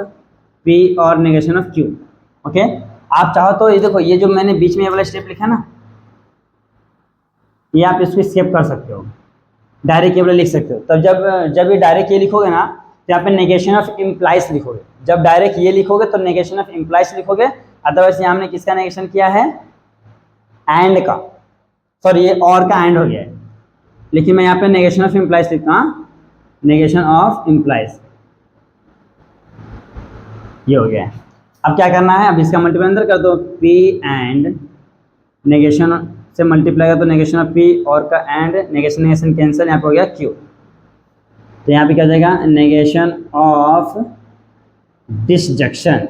A: P और नेगेशन ऑफ Q। ओके, आप चाहो तो ये देखो, ये जो मैंने बीच में ये वाला स्टेप लिखा ना, ये आप इसको स्किप कर सकते हो, डायरेक्ट ये वाला लिख सकते हो। तब जब ये डायरेक्ट ये लिखोगे ना, तो यहाँ पे नेगेशन ऑफ इम्प्लाइज लिखोगे। जब डायरेक्ट ये लिखोगे तो नेगेशन ऑफ इम्प्लाइज लिखोगे, अदरवाइज यहाँ हमने किसका नेगेशन किया है, एंड का, सॉरी ये और का एंड हो गया है, लेकिन मैं यहाँ पे नेगेशन ऑफ इम्प्लाइज लिखता हूँ, नेगेशन ऑफ इम्प्लाइज, ये हो गया है। अब क्या करना है, अब इसका मल्टीप्लाई अंदर कर दो, P एंड नेगेशन से मल्टीप्लाई कर दो, नेगेशन ऑफ P और का एंड नेगेशन नेगेशन कैंसिल, यहाँ पे हो गया Q, तो यहाँ पे क्या हो जाएगा, नेगेशन ऑफ डिसजंक्शन,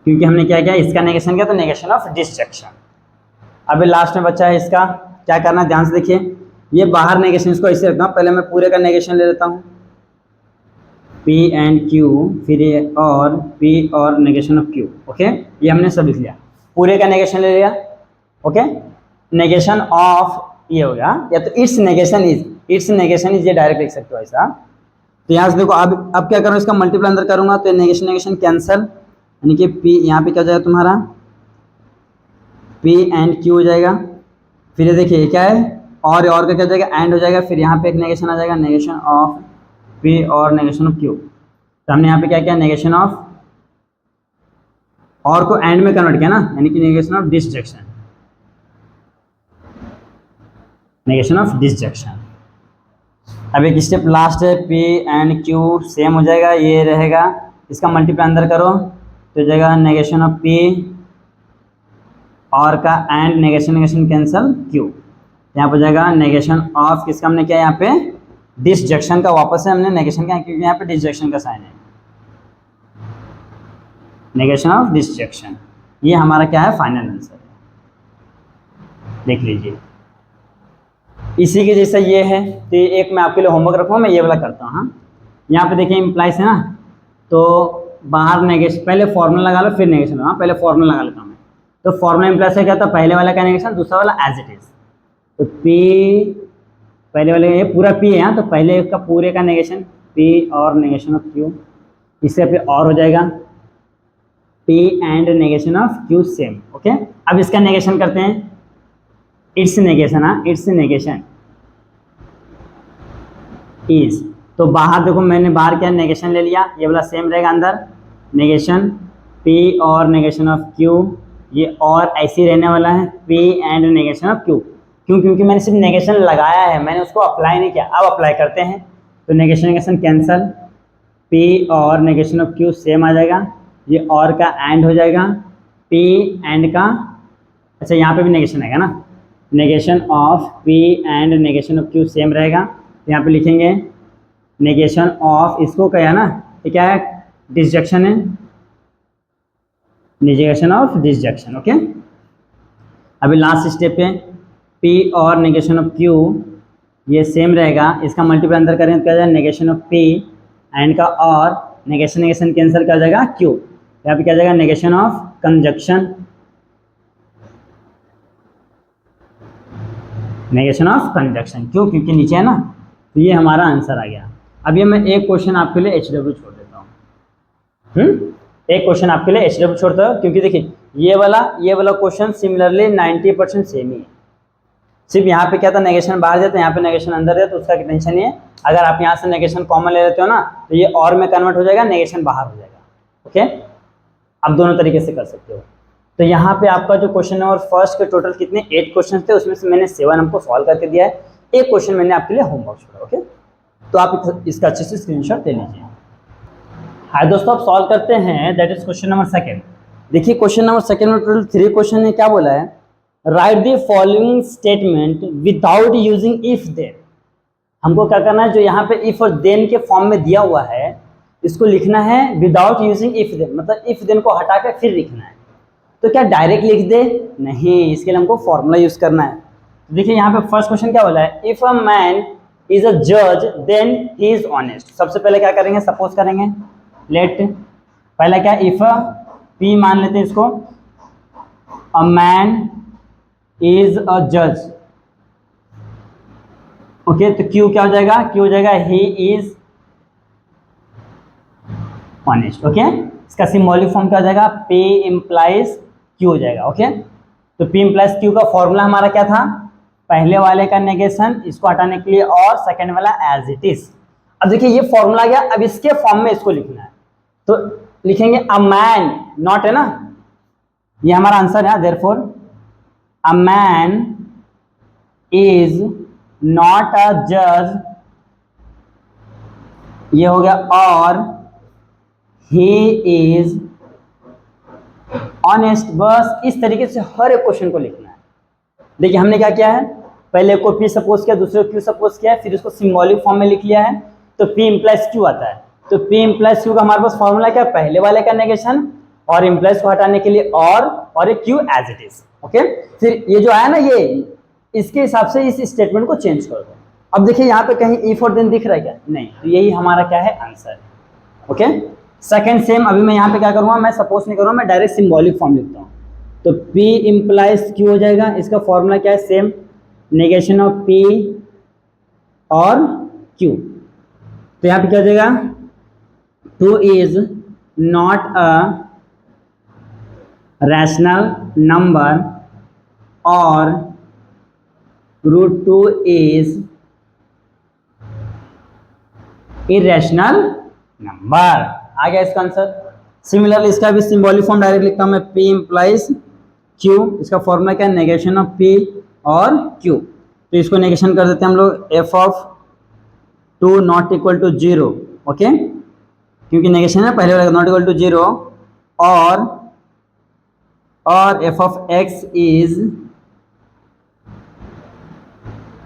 A: क्योंकि हमने क्या किया, इसका नेगेशन किया, तो नेगेशन ऑफ डिसजंक्शन। अभी लास्ट में बच्चा है इसका, क्या करना है ध्यान से देखिए, ये बाहर नेगेशन इसको ऐसे रखता हूँ, पहले मैं पूरे का नेगेशन ले लेता हूँ, P एंड Q, फिर ये और P और नेगेशन ऑफ Q। ओके, ये हमने सब लिख लिया, पूरे का नेगेशन ले लिया। ओके, नेगेशन ऑफ ये हो गया, या तो इट्स नेगेशन इज, ये डायरेक्ट लिख सकते हो ऐसा। तो यहाँ से देखो, अब क्या करूँ, इसका मल्टीप्लाई अंदर करूंगा, तो नेगेशन नेगेशन कैंसल, यानी कि P यहाँ पे क्या हो जाएगा तुम्हारा P एंड Q हो जाएगा। फिर ये देखिए क्या है और का क्या हो जाएगा एंड हो जाएगा। फिर यहाँ पे एक नेगेशन आ जाएगा, नेगेशन ऑफ P और नेगेशन ऑफ Q। तो हमने यहाँ पे क्या किया, नेगेशन ऑफ और को एंड में कन्वर्ट किया ना, यानी कि negation of disjunction, negation of disjunction. अब एक स्टेप लास्ट है, P एंड Q सेम हो जाएगा, ये रहेगा, इसका मल्टीप्लाई अंदर करो तो जाएगा नेगेशन ऑफ P और का and negation negation cancel Q। यहाँ पर जाएगा नेगेशन ऑफ किसका हमने किया यहाँ पे डिसजंक्शन का, वापस से हमने नेगेशन का क्योंकि यहाँ पे डिसजंक्शन का साइन है, नेगेशन ऑफ डिसजंक्शन। ये हमारा क्या है फाइनल आंसर, देख लीजिए। इसी के जैसा ये है, तो एक मैं आपके लिए होमवर्क रखूँ, मैं ये वाला करता हूँ। हाँ, यहाँ पे देखिए इम्प्लाइज है ना, तो बाहर नेगेशन, पहले फॉर्मूला लगा लो फिर नेगेशन। हाँ, पहले फॉर्मूला लगा लेता हूँ मैं। तो फॉर्मूला इम्प्लाइज से क्या था, पहले वाला का नेगेशन, दूसरा वाला एज इट इज। तो P पहले वाले ये पूरा P है यहाँ, तो पहले का पूरे का नेगेशन P और नेगेशन ऑफ Q, इससे पे और हो जाएगा P and negation of Q same. Okay, अब इसका नेगेशन करते हैं, इट्स नेगेशन। हाँ, इट्स नेगेशन इज, तो बाहर देखो मैंने बाहर क्या नेगेशन ले लिया, ये वाला सेम रहेगा अंदर, नेगेशन P और नेगेशन ऑफ Q, ये और ऐसे ही रहने वाला है P and negation of Q। क्यों, क्योंकि मैंने सिर्फ नेगेशन लगाया है, मैंने उसको अप्लाई नहीं किया। अब अप्लाई करते हैं, तो नेगेशन नेगेशन कैंसल, P और नेगेशन ऑफ Q सेम आ जाएगा, ये और का एंड हो जाएगा, P एंड का, अच्छा यहाँ पे भी नेगेशन आएगा ना, negation of P and negation of Q same रहेगा। यहाँ पे लिखेंगे नेगेशन ऑफ, इसको क्या है ना, ये क्या है डिसजंक्शन है, नेगेशन ऑफ डिसजंक्शन। ओके, अभी लास्ट स्टेप पे P और नेगेशन ऑफ Q ये सेम रहेगा, इसका मल्टीप्लाई अंदर करें तो क्या जाएगा नेगेशन ऑफ P एंड का और नेगेशन नेगेशन कैंसिल क्या हो जाएगा Q। यहाँ पे क्या जाएगा negation of conjunction, negation of conjunction. क्यों, क्योंकि नीचे है ना, तो ये हमारा आंसर आ गया। अब ये मैं एक क्वेश्चन आपके लिए HW छोड़ देता हूँ। एक क्वेश्चन आपके लिए HW छोड़ता हूँ, क्योंकि देखिए ये वाला क्वेश्चन सिमिलरली 90% सेम ही है। सिर्फ यहाँ पे क्या था, नेगेशन बाहर जाता है, यहाँ पे नेगेशन अंदर है, तो उसका टेंशन नहीं है। अगर आप यहाँ से नेगेशन कॉमन ले लेते हो ना, तो ये और में कन्वर्ट हो जाएगा, नेगेशन बाहर हो जाएगा। ओके, आप दोनों तरीके से कर सकते हो। तो यहाँ पे आपका जो क्वेश्चन नंबर फर्स्ट के टोटल कितने 8 क्वेश्चन थे, उसमें से मैंने 7 हमको सॉल्व करके दिया है, एक क्वेश्चन मैंने आपके लिए होमवर्क छोड़ा। ओके, तो आप इसका अच्छे से स्क्रीनशॉट ले लीजिए। हाय दोस्तों, आप सॉल्व करते हैं, that is question number second. देखिए क्वेश्चन नंबर सेकंड में टोटल 3 क्वेश्चन ने क्या बोला है, write the following statement without using if then. हमको क्या करना है, जो यहाँ पे इफ और देन के फॉर्म में दिया हुआ है, इसको लिखना है विदाउट यूजिंग इफ देन, मतलब इफ देन को हटा कर फिर लिखना है। तो क्या डायरेक्ट लिख दे, नहीं, इसके लिए हमको फॉर्मूला यूज करना है। तो देखिए यहाँ पे फर्स्ट क्वेश्चन क्या बोला है, if a man is a जज देन ही इज ऑनेस्ट। सबसे पहले क्या करेंगे, सपोज करेंगे, लेट पहला क्या, इफ P मान लेते हैं इसको, अ मैन इज अ जज। ओके, तो Q क्या हो जाएगा, Q हो जाएगा ही इज ऑनेस्ट। ओके, इसका सिंबॉलिक फॉर्म क्या हो जाएगा, P इम्प्लाइज Q हो जाएगा। ओके, तो P इम्प्लाइज Q का फॉर्मूला हमारा क्या था, पहले वाले का नेगेशन, इसको हटाने के लिए, और सेकंड वाला एज इट इज। अब देखिए ये फॉर्मूला गया, अब इसके फॉर्म में इसको लिखना है, तो लिखेंगे अ मैन, नॉट है ना, ये हमारा आंसर है, therefore a man is not a जज, ये हो गया, और ही इज ऑनेस्ट। बस इस तरीके से हर एक क्वेश्चन को लिखना है। देखिए हमने क्या किया है, पहले को P सपोज किया, दूसरे को Q सपोज किया, फिर उसको सिंबॉलिक फॉर्म में लिख लिया है, तो P इम्प्लाइज Q आता है। तो P इम्प्लाइज Q का हमारे पास फॉर्मूला क्या, पहले वाले का नेगेशन और इम्प्लाइज को हटाने के लिए और एक Q as it is. Okay, फिर ये जो आया ना, ये इसके हिसाब से इस स्टेटमेंट को चेंज कर दो। अब देखिए यहाँ पे कहीं इफ और देन दिख रहा है क्या, नहीं, तो यही हमारा क्या है आंसर। ओके, सेकंड सेम, अभी मैं यहाँ पे क्या करूँगा, मैं सपोज नहीं करूँगा, मैं डायरेक्ट सिंबॉलिक फॉर्म लिखता हूँ। तो P इम्प्लाइज Q हो जाएगा, इसका फॉर्मूला क्या है, सेम, नेगेशन ऑफ P और Q। तो यहाँ पे क्या हो जाएगा, 2 is not a rational number और √2 इज इरेशनल नंबर। आ गया इसका आंसर। सिमिलरली इसका भी सिंबॉलिक फॉर्म डायरेक्ट लिखता हूं मैं, P इम्प्लाइज Q। इसका फॉर्मूला क्या है, नेगेशन ऑफ P और Q। तो इसको नेगेशन कर देते हैं हम लोग, f(2) not equal to 0, okay, क्योंकि नेगेशन है पहले वाला नॉट इक्वल टू 0, और f(x) is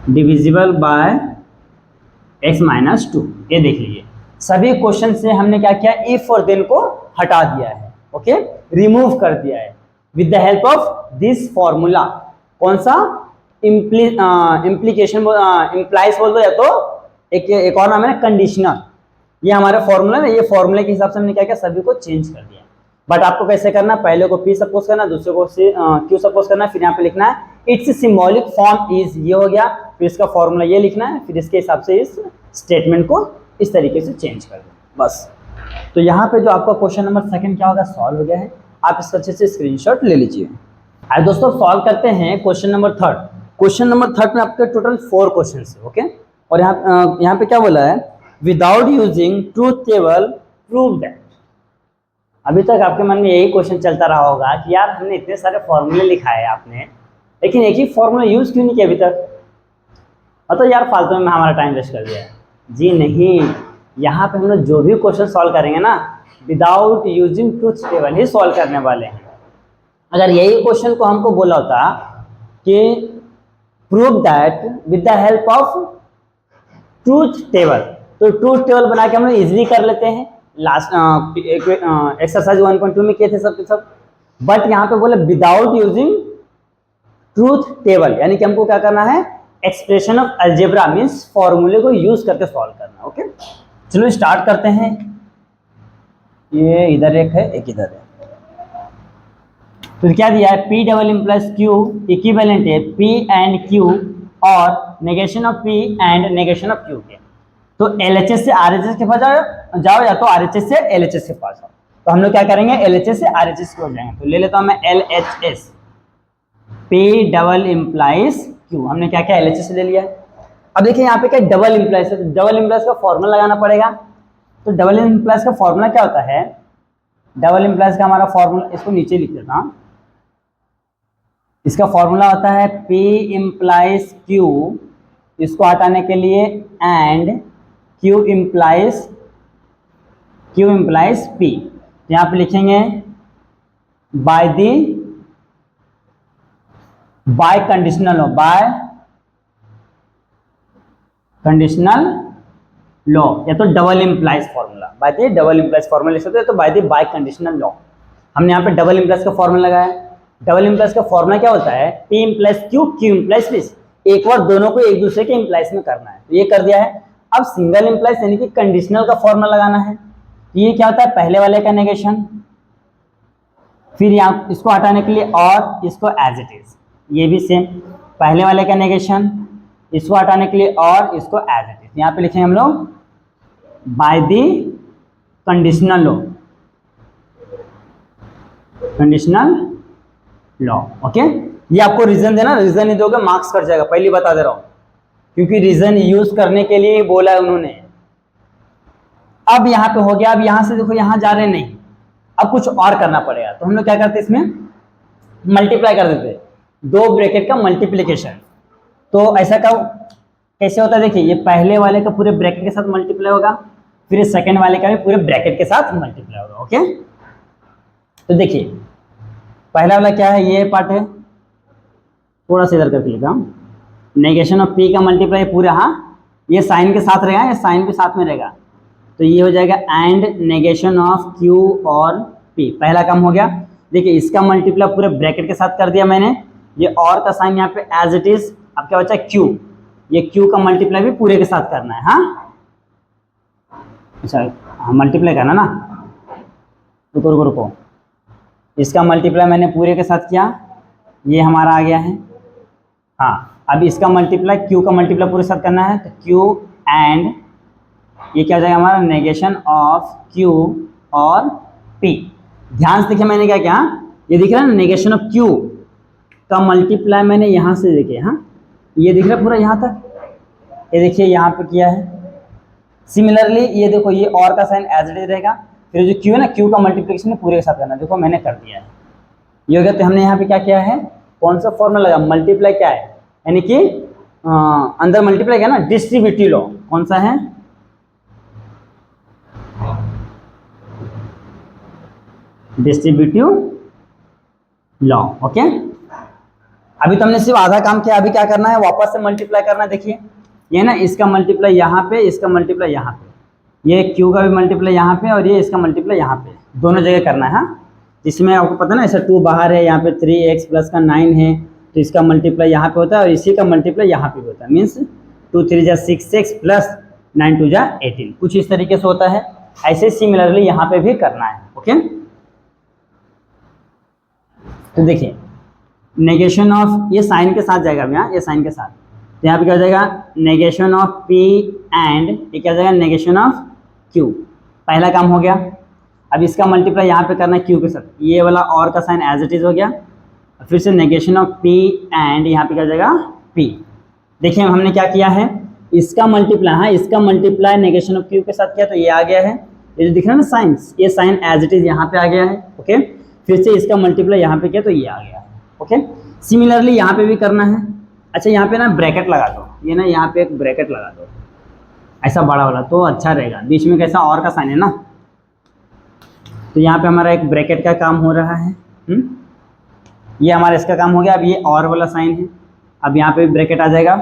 A: divisible by x-2। ये देख लीजिए, सभी क्वेश्चन से हमने क्या किया, इफ और देन को हटा दिया है, ओके, रिमूव कर दिया है with the help of this formula. कौन सा, इम्प्लीकेशन इम्प्लाइज बोल दो, या तो एक और नाम है ना कंडीशनल। ये हमारा फॉर्मूला है, ये फॉर्मूले के हिसाब से हमने क्या किया, सभी को चेंज कर दिया। बट आपको कैसे करना, पहले को P सपोज करना, दूसरे को Q सपोज करना, फिर यहाँ पे लिखना है इट्स सिंबॉलिक फॉर्म इज, ये हो गया, फिर इसका फॉर्मूला ये लिखना है, फिर इसके हिसाब से इस स्टेटमेंट को इस तरीके से चेंज कर दो बस। तो यहाँ पे जो आपका क्वेश्चन नंबर 2 क्या होगा, सॉल्व हो गया है। आप इसका अच्छे से स्क्रीनशॉट ले लीजिए। आज दोस्तों सॉल्व करते हैं क्वेश्चन नंबर 3। क्वेश्चन नंबर 3 में आपके टोटल 4 क्वेश्चन है, ओके। और यहाँ पे क्या बोला है, without using truth table prove that. अभी तक आपके मन में यही क्वेश्चन चलता रहा होगा कि यार हमने इतने सारे फॉर्मूले लिखाए आपने, लेकिन एक ही फॉर्मूला यूज क्यों नहीं किया अभी तक, तो यार फालतू में हमारा टाइम वेस्ट कर दिया। जी नहीं, यहाँ पे हम लोग जो भी क्वेश्चन सॉल्व करेंगे ना, विदाउट यूजिंग ट्रूथ टेबल ही सॉल्व करने वाले हैं। अगर यही क्वेश्चन को हमको बोला होता कि prove that with the help of truth table, तो ट्रूथ टेबल बना के हम लोग इजिली कर लेते हैं। लास्ट एक्सरसाइज 1.2 में किए थे सब के सब। बट यहाँ पे बोले विदाउट यूजिंग ट्रूथ टेबल, यानी कि हमको क्या करना है, एक्सप्रेशन ऑफ अलजेब्रा मीन्स फॉर्मूले को यूज करके सॉल्व करना, ओके। चलो स्टार्ट करते हैं। ये इधर एक है, एक इधर है। तो क्या दिया है, P double implies Q equivalent है P एंड Q और negation of P and negation of Q के। तो LHS से RHS के पास जाओ या तो RHS से LHS के पास जाओ। तो हम लोग क्या करेंगे, LHS से RHS की ओर जाएंगे। तो ले लेता हूं मैं LHS, P double implies Q। हमने क्या क्या LHS से ले लिया है। अब देखिए यहाँ पे क्या डबल इम्प्लाइज है, डबल इम्प्लाइज का फॉर्मूला लगाना पड़ेगा। तो डबल इम्प्लाइज का फॉर्मूला क्या होता है, डबल इम्प्लाइज का हमारा फॉर्मूला, इसको नीचे लिख देता हूं। इसका फॉर्मूला होता है P इम्प्लाइज Q, इसको हटाने के लिए एंड Q इम्प्लाइज P। यहाँ पे लिखेंगे bye conditional law, bye conditional law, या तो double implies formula, by the double implies formula लिख सकते हैं, तो बाय कंडीशनल लॉ। हमने यहाँ पे डबल इम्प्लाइज का फॉर्मूला लगाया। डबल इम्प्लाइज का फॉर्मूला क्या होता है, P implies Q, Q implies P। एक बार दोनों को एक दूसरे के इम्प्लाइज में करना है, तो ये कर दिया है। अब सिंगल इम्प्लाइज यानी कि कंडीशनल का फॉर्मूला लगाना है। तो ये क्या होता है, पहले वाले का नेगेशन, फिर यहाँ इसको हटाने के लिए और इसको एज इट इज, ये भी सेम, पहले वाले का नेगेशन, इसको हटाने के लिए और इसको एज इट इज। यहाँ पे लिखेंगे हम लोग by the conditional law, conditional law, okay. ये आपको रीजन देना, रीजन नहीं दोगे मार्क्स कट जाएगा, पहले बता दे रहा हूं, क्योंकि रीजन यूज करने के लिए बोला है उन्होंने। अब यहाँ पे हो गया, अब यहाँ से देखो यहाँ जा रहे नहीं, अब कुछ और करना पड़ेगा। तो हम लोग क्या करते हैं, इसमें मल्टीप्लाई कर देते, 2 ब्रैकेट का मल्टीप्लीकेशन। तो ऐसा का कैसे होता है, देखिए ये पहले वाले का पूरे ब्रैकेट के साथ मल्टीप्लाई होगा, फिर सेकंड वाले का भी पूरे ब्रैकेट के साथ मल्टीप्लाई होगा, ओके। तो देखिए पहला वाला क्या है, ये पार्ट है, थोड़ा सा इधर करके लिखा हूँ, नेगेशन ऑफ P का मल्टीप्लाई पूरा, हाँ ये साइन के साथ रहेगा, ये साइन भी साथ में रहेगा, तो ये हो जाएगा एंड नेगेशन ऑफ Q और P। पहला काम हो गया। देखिए इसका मल्टीप्लाई पूरे ब्रैकेट के साथ कर दिया मैंने, ये और का साइन यहाँ पे एज इट इज। अब क्या बचा, Q, ये Q का मल्टीप्लाई भी पूरे के साथ करना है, हाँ अच्छा हाँ मल्टीप्लाई करना ना, रुको रुको रुको, इसका मल्टीप्लाई मैंने पूरे के साथ किया, ये हमारा आ गया है, हाँ। अब इसका मल्टीप्लाई Q का मल्टीप्लाई पूरे साथ करना है, तो Q एंड ये क्या हो जाएगा हमारा, नेगेशन ऑफ Q और P। ध्यान से देखिए मैंने क्या किया, ये दिख रहा है ना, नेगेशन ऑफ क्यू का मल्टीप्लाई मैंने यहाँ से देखिए, हाँ ये दिख रहा है पूरा यहाँ तक, ये देखिए यहाँ पे किया है। सिमिलरली ये देखो, ये और का साइन एज इट इज रहेगा, फिर जो क्यू है ना, क्यू का मल्टीप्लिकेशन पूरे के साथ करना, देखो मैंने कर दिया है। ये हो गया। तो हमने यहाँ पे क्या किया है, कौन सा फॉर्मूला लगा, मल्टीप्लाई क्या है, यानी कि अंदर मल्टीप्लाई क्या ना, डिस्ट्रीब्यूटिव लॉ, कौन सा है, डिस्ट्रीब्यूटिव लॉ। ओके, अभी तो हमने सिर्फ आधा काम किया, अभी क्या करना है, वापस से मल्टीप्लाई करना है। देखिए ये ना, इसका मल्टीप्लाई यहाँ पे, इसका मल्टीप्लाई यहाँ पे, ये क्यू का भी मल्टीप्लाई यहाँ पे और ये इसका मल्टीप्लाई यहाँ पे, दोनों जगह करना है। हाँ, जिसमें आपको पता ना, ऐसा 2 बाहर है, यहाँ पे 3x प्लस का 9 है, तो इसका मल्टीप्लाई यहाँ पे होता है और इसी का मल्टीप्लाई यहाँ पे भी होता है। मीन्स 2 3 जा 6x प्लस 9 2 जा 18, कुछ इस तरीके से होता है। ऐसे सिमिलरली यहाँ पे भी करना है। ओके, तो देखिए नेगेशन ऑफ, ये साइन के साथ जाएगा, यहाँ ये साइन के साथ, तो यहाँ पे क्या हो जाएगा, नेगेशन ऑफ p एंड ये क्या हो जाएगा, नेगेशन ऑफ q। पहला काम हो गया। अब इसका मल्टीप्लाई यहाँ पे करना है q के साथ, ये वाला और का साइन एज इट इज हो गया। फिर से नेगेशन ऑफ p एंड यहाँ पे क्या हो जाएगा p। देखिए हमने क्या किया है, इसका मल्टीप्लाई, हाँ इसका मल्टीप्लाई नेगेशन ऑफ q के साथ किया, तो ये आ गया है, ये जो दिख रहा है ना साइंस, ये साइन एज इट इज यहाँ पे आ गया है। ओके, फिर से इसका मल्टीप्लाई यहाँ पे किया तो ये आ गया है। ओके, सिमिलरली यहाँ पे भी करना है। अच्छा यहाँ पे ना ब्रैकेट लगा दो, ये ना यहाँ पे एक ब्रैकेट लगा दो, ऐसा बड़ा वाला, तो अच्छा रहेगा, बीच में कैसा और का साइन है ना, तो यहाँ पे हमारा एक ब्रैकेट का काम हो रहा है। ये हमारा इसका काम हो गया। अब ये और वाला साइन है, अब यहाँ पे भी ब्रैकेट आ जाएगा।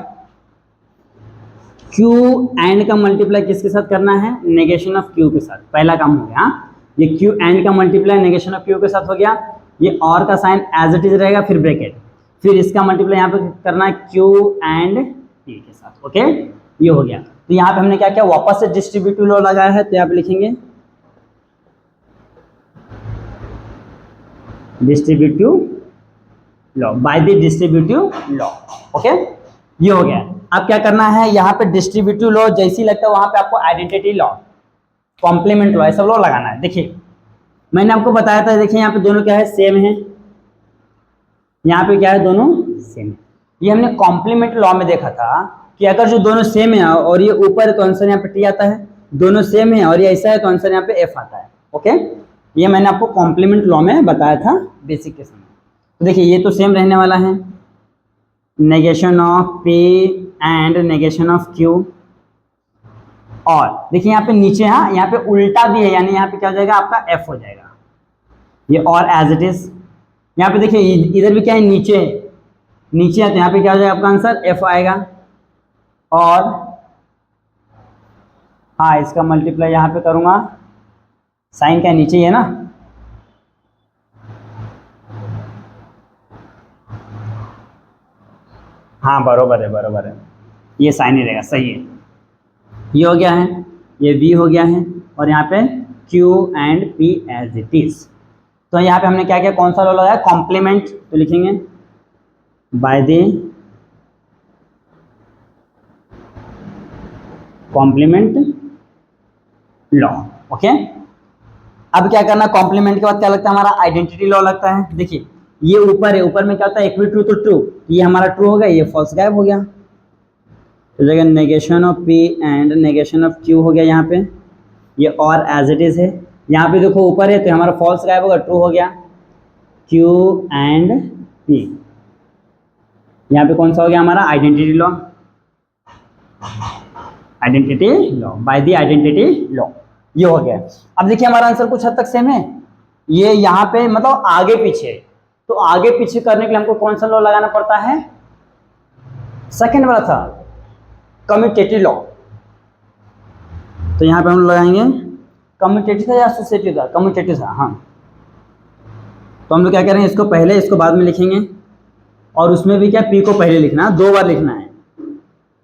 A: Q एंड का मल्टीप्लाई किसके साथ करना है, नेगेशन ऑफ Q के साथ, पहला काम हो गया। हाँ, ये Q एंड का मल्टीप्लाई नेगेशन ऑफ Q के साथ हो गया। ये और का साइन एज इट इज रहेगा, फिर ब्रैकेट, फिर इसका मल्टीप्लाई यहाँ पे करना है Q एंड P के साथ। ओके, ये हो गया। तो यहाँ पे हमने क्या किया, वापस से डिस्ट्रीब्यूटिव लॉ लगाया है, तो यहाँ पे लिखेंगे distributive law, by the distributive law. Okay, ये हो गया। अब क्या करना है, यहाँ पे डिस्ट्रीब्यूटिव लॉ जैसी लगता है वहां पे आपको आइडेंटिटी लॉ, कॉम्प्लीमेंट लॉ, ऐसा लॉ लगाना है। देखिए मैंने आपको बताया था, देखिए यहाँ पे दोनों क्या है, सेम है, यहाँ पे क्या है, दोनों सेम है। ये हमने कॉम्प्लीमेंट लॉ में देखा था कि अगर जो दोनों सेम है और ये ऊपर है तो आंसर यहाँ पे टी आता है, दोनों सेम है और ये ऐसा है तो आंसर यहाँ पे एफ आता है। ओके, ये मैंने आपको कॉम्प्लीमेंट लॉ में बताया था बेसिक के समय। तो देखिए ये तो सेम रहने वाला है, negation of p and negation of q। और देखिए यहाँ पे नीचे, हाँ यहाँ पे उल्टा भी है, यानी यहाँ पे क्या हो जाएगा, आपका f हो जाएगा, ये और एज इट इज। यहाँ पे देखिए इधर भी क्या है, नीचे नीचे है, तो यहाँ पे क्या हो जाएगा, आपका आंसर f आएगा। और हाँ, इसका मल्टीप्लाई यहाँ पे करूँगा, साइन क्या नीचे ही है ना, हाँ बरोबर है, बरोबर है, ये साइन ही रहेगा, सही है। ये हो गया है, ये v हो गया है, और यहाँ पे q and p as it is. तो यहाँ पे हमने क्या किया, कौन सा लॉ लगाया, कॉम्प्लीमेंट, तो लिखेंगे by the complement law. Okay, अब क्या करना, कॉम्प्लीमेंट के बाद क्या लगता है, हमारा आइडेंटिटी लॉ लगता है। देखिए ये ऊपर है, ऊपर में क्या होता है, इक्वल टू तो ट्रू, ये हमारा ट्रू हो गया, ये फॉल्स गायब हो गया, तो जगह negation of p and negation of q हो गया यहाँ पे, ये और एज इट इज है। यहाँ पे देखो ऊपर है तो हमारा फॉल्स गायब होगा, ट्रू हो गया, q एंड p। यहाँ पे कौन सा हो गया हमारा, identity law, identity law, by the identity law, ये हो गया। अब देखिए हमारा आंसर कुछ हद तक सेम है, ये यहाँ पे मतलब आगे पीछे, तो आगे पीछे करने के लिए हमको कौन सा लॉ लगाना पड़ता है, सेकंड वाला था, कम्यूटेटिव लॉ। तो यहाँ पे हम लगाएंगे, कम्यूटेटिव था या एसोसिएटिव था, कम्यूटेटिव था, हाँ। तो हम लोग क्या करेंगे, इसको पहले, इसको बाद में लिखेंगे, और उसमें भी क्या, p को पहले लिखना है, 2 बार लिखना है।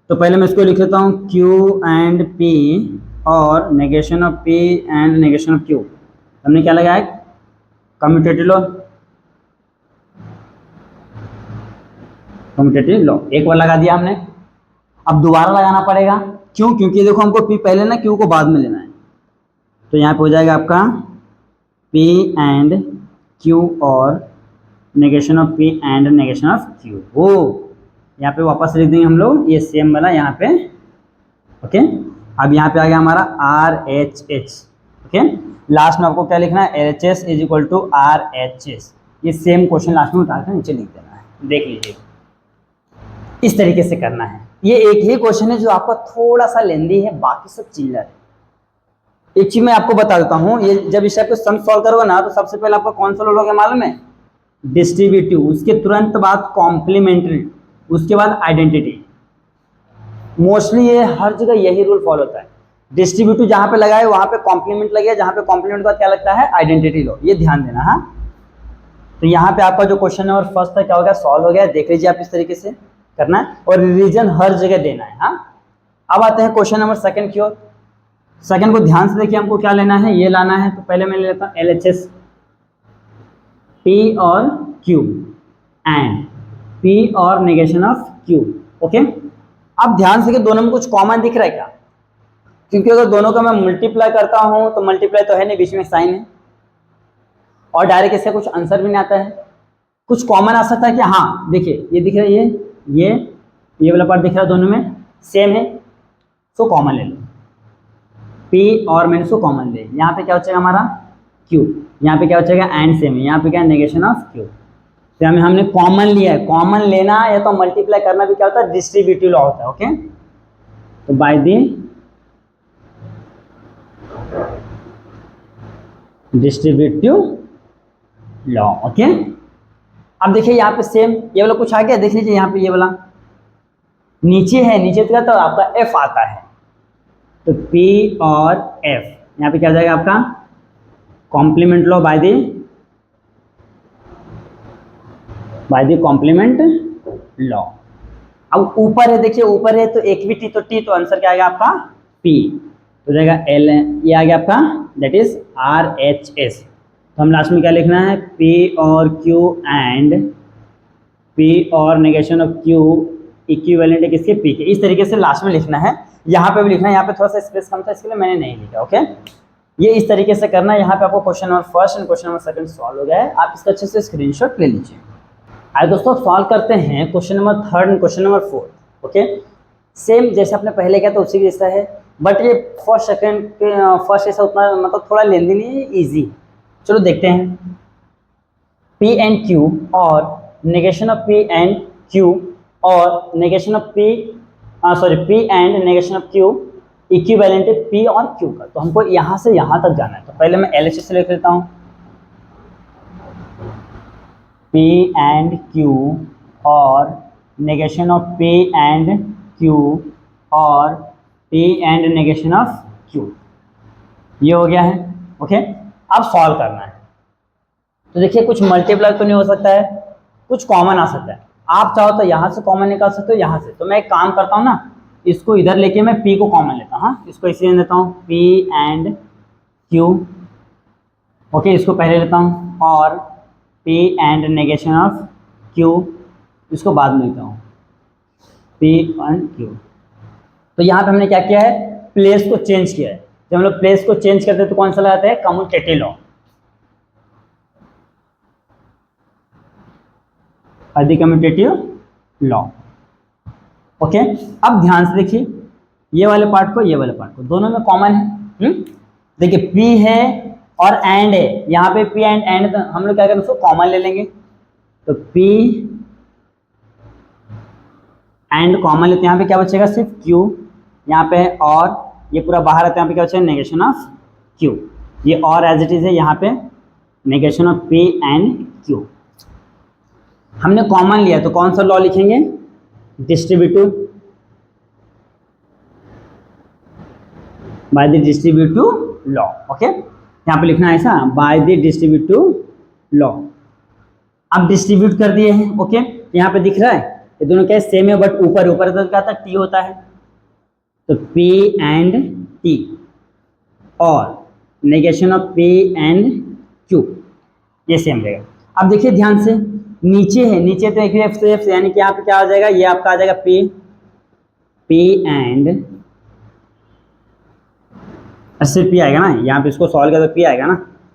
A: तो पहले मैं इसको लिख लेता हूँ q एंड p और negation of p and negation of q। हमने क्या लगाया, कम्यूटेटिव लॉ, कम्यूटेटिव लॉ एक बार लगा दिया हमने। अब दोबारा लगाना पड़ेगा, क्यों, क्योंकि देखो हमको p पहले ना q को बाद में लेना है। तो यहाँ पे हो जाएगा आपका p एंड q और negation of P and negation of Q. वो यहाँ पे वापस लिख देंगे हम लोग, ये सेम वाला यहाँ पे। ओके, अब यहाँ पे आ गया हमारा R H H. Okay, last में आपको क्या लिखना है, H S is equal to R H S. ये सेम क्वेश्चन लास्ट में उतार कर नीचे लिख देना है, देख लीजिए इस तरीके से करना है। ये एक ही क्वेश्चन है जो आपका थोड़ा सा लेंदी है, बाकी सब चिल्लर है। एक चीज मैं आपको बता देता हूँ, ये जब इस टाइप के सम सॉल्व करोगे ना, तो सबसे पहले आपका कौन सा लोगे मालूम है, डिस्ट्रीब्यूटिव, उसके तुरंत बाद कॉम्प्लीमेंट्री, उसके बाद आइडेंटिटी। मोस्टली ये हर जगह यही रूल फॉलो होता है, डिस्ट्रीब्यूटिव जहां पे लगाए वहां पे कॉम्प्लीमेंट लगे, जहां पे कॉम्प्लीमेंट के बाद क्या लगता है, आइडेंटिटी लो। ये ध्यान देना। हाँ, तो यहाँ पे आपका जो क्वेश्चन नंबर फर्स्ट था क्या हो गया, सॉल्व हो गया। देख लीजिए आप इस तरीके से करना है और रिवीजन हर जगह देना है। हाँ, अब आते हैं क्वेश्चन नंबर सेकंड की ओर। सेकंड को ध्यान से देखिए, हमको क्या लेना है, ये लाना है। तो पहले मैं ले लेता हूँ LHS, P और Q एंड P और नेगेशन ऑफ Q। ओके, अब ध्यान से कि दोनों में कुछ कॉमन दिख रहा है क्या, क्योंकि अगर दोनों का मैं मल्टीप्लाई करता हूं तो मल्टीप्लाई तो है नहीं, बीच में साइन है, और डायरेक्ट इसका कुछ आंसर भी नहीं आता है। कुछ कॉमन आ सकता है कि हाँ देखिए ये दिख रहा है, ये वाला पार्ट दिख रहा है, दोनों में सेम है, सो कॉमन ले लो। P और मैंने सो कॉमन ले, यहाँ पे क्या हो जाएगा हमारा Q, यहाँ पे क्या हो जाएगा एंड सेम है, यहाँ पे क्या है नेगेशन ऑफ Q। तो हमने कॉमन लिया है। कॉमन लेना या तो मल्टीप्लाई करना भी क्या होता है, डिस्ट्रीब्यूटिव लॉ होता है। ओके, तो by the distributive law. Okay, अब देखिए यहाँ पे सेम ये वाला कुछ आ गया, देख लीजिए यहाँ पे ये वाला नीचे है, नीचे तो आपका F आता है, तो P और F यहाँ पे क्या आ जाएगा आपका complement law by the complement law. अब ऊपर है, देखिए ऊपर है तो एक भी T तो T, तो आंसर क्या आएगा आपका P, तो जाएगा L, ये आ गया आपका दैट इज RHS। तो हम लास्ट में क्या लिखना है, P और Q एंड P और नेगेशन ऑफ Q इक्विवेलेंट है किसके, P के। इस तरीके से लास्ट में लिखना है। यहाँ पे भी लिखना है, यहाँ पे थोड़ा सा स्पेस कम था इसके लिए मैंने नहीं लिखा। ओके, ये इस तरीके से करना है। यहाँ पे आपको question number first and question number second solve हो गया है, आप इसका अच्छे से स्क्रीनशॉट ले लीजिए। आइए दोस्तों सॉल्व करते हैं question number third and question number fourth. Okay, same जैसे आपने पहले किया तो उसी जैसा है, बट ये फर्स्ट सेकंड फर्स्ट ऐसा उतना मतलब थोड़ा लेंदी नहीं है, ईजी। चलो देखते हैं। P एंड Q और negation of P and Q और negation of P and negation of Q equivalent है P और Q का। तो हमको यहाँ से यहाँ तक जाना है, तो पहले मैं LHS से लिख लेता हूँ, P एंड Q और negation of P and Q और P and negation of Q, ये हो गया है। ओके, अब सॉल्व करना है। तो देखिए कुछ मल्टीप्लाई तो नहीं हो सकता है, कुछ कॉमन आ सकता है। आप चाहो तो यहाँ से कॉमन निकाल सकते हो, यहाँ से। तो मैं एक काम करता हूँ ना, इसको इधर लेके मैं P को कॉमन लेता हूँ। हाँ, इसको इसलिए लेता हूँ P एंड Q। ओके, इसको पहले लेता हूँ, और P and negation of Q इसको बाद में लेता हूँ, P एंड Q। तो यहाँ पे हमने क्या किया है, प्लेस को चेंज किया है। जब हम लोग प्लेस को चेंज करते हैं तो कौन सा लगाते हैं, commutative law, commutative law. Okay, अब ध्यान से देखिए, ये वाले पार्ट को ये वाले पार्ट को दोनों में कॉमन है। देखिए P है और एंड है, यहाँ पे P एंड तो हम लोग क्या करें, उसको कॉमन ले लेंगे। तो P एंड कॉमन लेते हैं, यहाँ पे क्या बचेगा, सिर्फ Q यहाँ पे है, और ये पूरा बाहर आता है, यहाँ पे क्या बचेगा, नेगेशन ऑफ Q। ये और एज इट इज है, यहाँ पे negation of P and Q। हमने कॉमन लिया तो कौन सा लॉ लिखेंगे, distributive, by the distributive law. Okay, यहाँ पे लिखना है ऐसा, बाय द डिस्ट्रीब्यूटिव लॉ। अब डिस्ट्रीब्यूट कर दिए हैं। ओके, यहाँ पे दिख रहा है ये दोनों क्या सेम है, बट ऊपर ऊपर तो क्या था, T होता है, तो P एंड T और negation of P and Q ये सेम रहेगा। अब देखिए ध्यान से, नीचे है, नीचे तो एक F से F से, यानी कि यहाँ पे क्या आ जाएगा, ये आपका आ जाएगा P एंड सिर्फ P आएगा ना, यहाँ पे इसको सॉल्व किया तो P आएगा ना,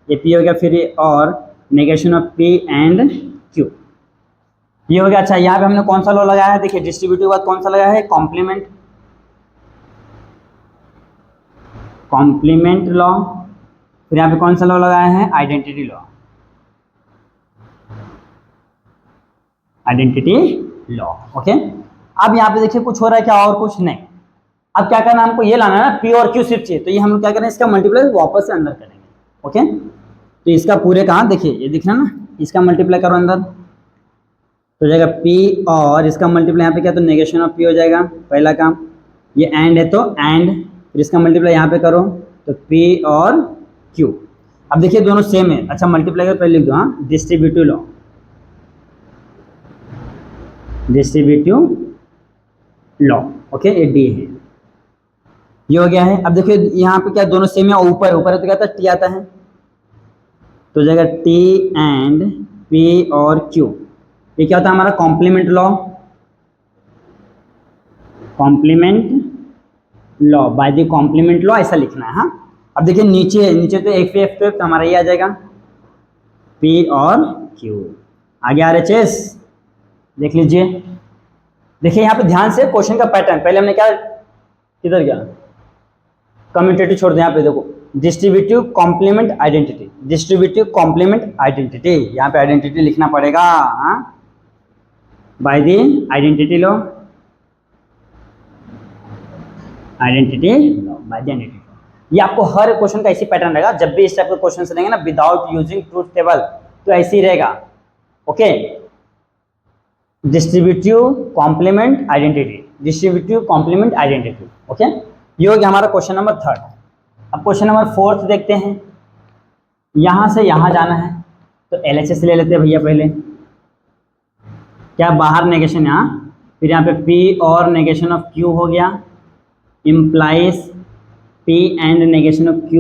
A: ये P हो गया। फिर ये और negation of P and Q. ये हो गया। अच्छा, यहाँ पे हमने कौन सा लॉ लगाया है, देखिए डिस्ट्रीब्यूटिव के बाद कौन सा लगाया है, कॉम्प्लीमेंट, कॉम्प्लीमेंट लॉ। फिर यहाँ पे कौन सा लॉ लगाया है, identity law, identity law. Okay, अब यहाँ पे देखिए कुछ हो रहा है क्या, और कुछ नहीं। अब क्या करना है, हमको ये लाना है ना, पी और क्यू सिर्फ चाहिए, तो ये हम लोग क्या करें, इसका मल्टीप्लाई वापस से अंदर करेंगे। ओके, तो इसका पूरे कहाँ देखिए, ये दिख रहा है ना, इसका मल्टीप्लाई करो अंदर, तो हो जाएगा पी, और इसका मल्टीप्लाई यहाँ पे क्या, तो नेगेशन ऑफ पी हो जाएगा, पहला काम। ये एंड है तो एंड, फिर इसका मल्टीप्लाई यहाँ पे करो तो पी और क्यू। अब देखिए दोनों सेम है। अच्छा, मल्टीप्लाई कर पहले लिख दो, हाँ, distributive law, distributive law. Okay, ये डी है, ये हो गया है। अब देखिए यहाँ पे क्या, दोनों सेम है, ऊपर ऊपर है तो क्या आता है, टी आता है, तो हो जाएगा टी एंड पी और क्यू। ये क्या होता है हमारा complement law, complement law, by the complement law ऐसा लिखना है। हाँ, अब देखिए नीचे नीचे तो एफ एफ तो हमारा ये आ जाएगा पी और क्यू। आगे RHS देख लीजिए। देखिए यहाँ पे ध्यान से क्वेश्चन का पैटर्न, पहले हमने क्या, किधर गया, कम्यूटेटिव छोड़ दें, यहाँ पे देखो distributive complement identity, distributive complement identity, यहाँ पे आइडेंटिटी लिखना पड़ेगा, हाँ, by the identity law, identity law, by the identity. ये आपको हर क्वेश्चन का ऐसी पैटर्न रहेगा, जब भी इस टाइप के क्वेश्चन रहेंगे ना विदाउट यूजिंग ट्रूथ टेबल, तो ऐसे ही रहेगा। Okay, distributive complement identity, distributive complement identity. Okay, ये हो गया हमारा क्वेश्चन नंबर 3। अब क्वेश्चन नंबर 4 देखते हैं। यहां से यहां जाना है तो LHS ले लेते हैं भैया, पहले क्या, बाहर नेगेशन यहाँ, फिर यहाँ पे P और नेगेशन ऑफ Q हो गया, implies P and negation of Q,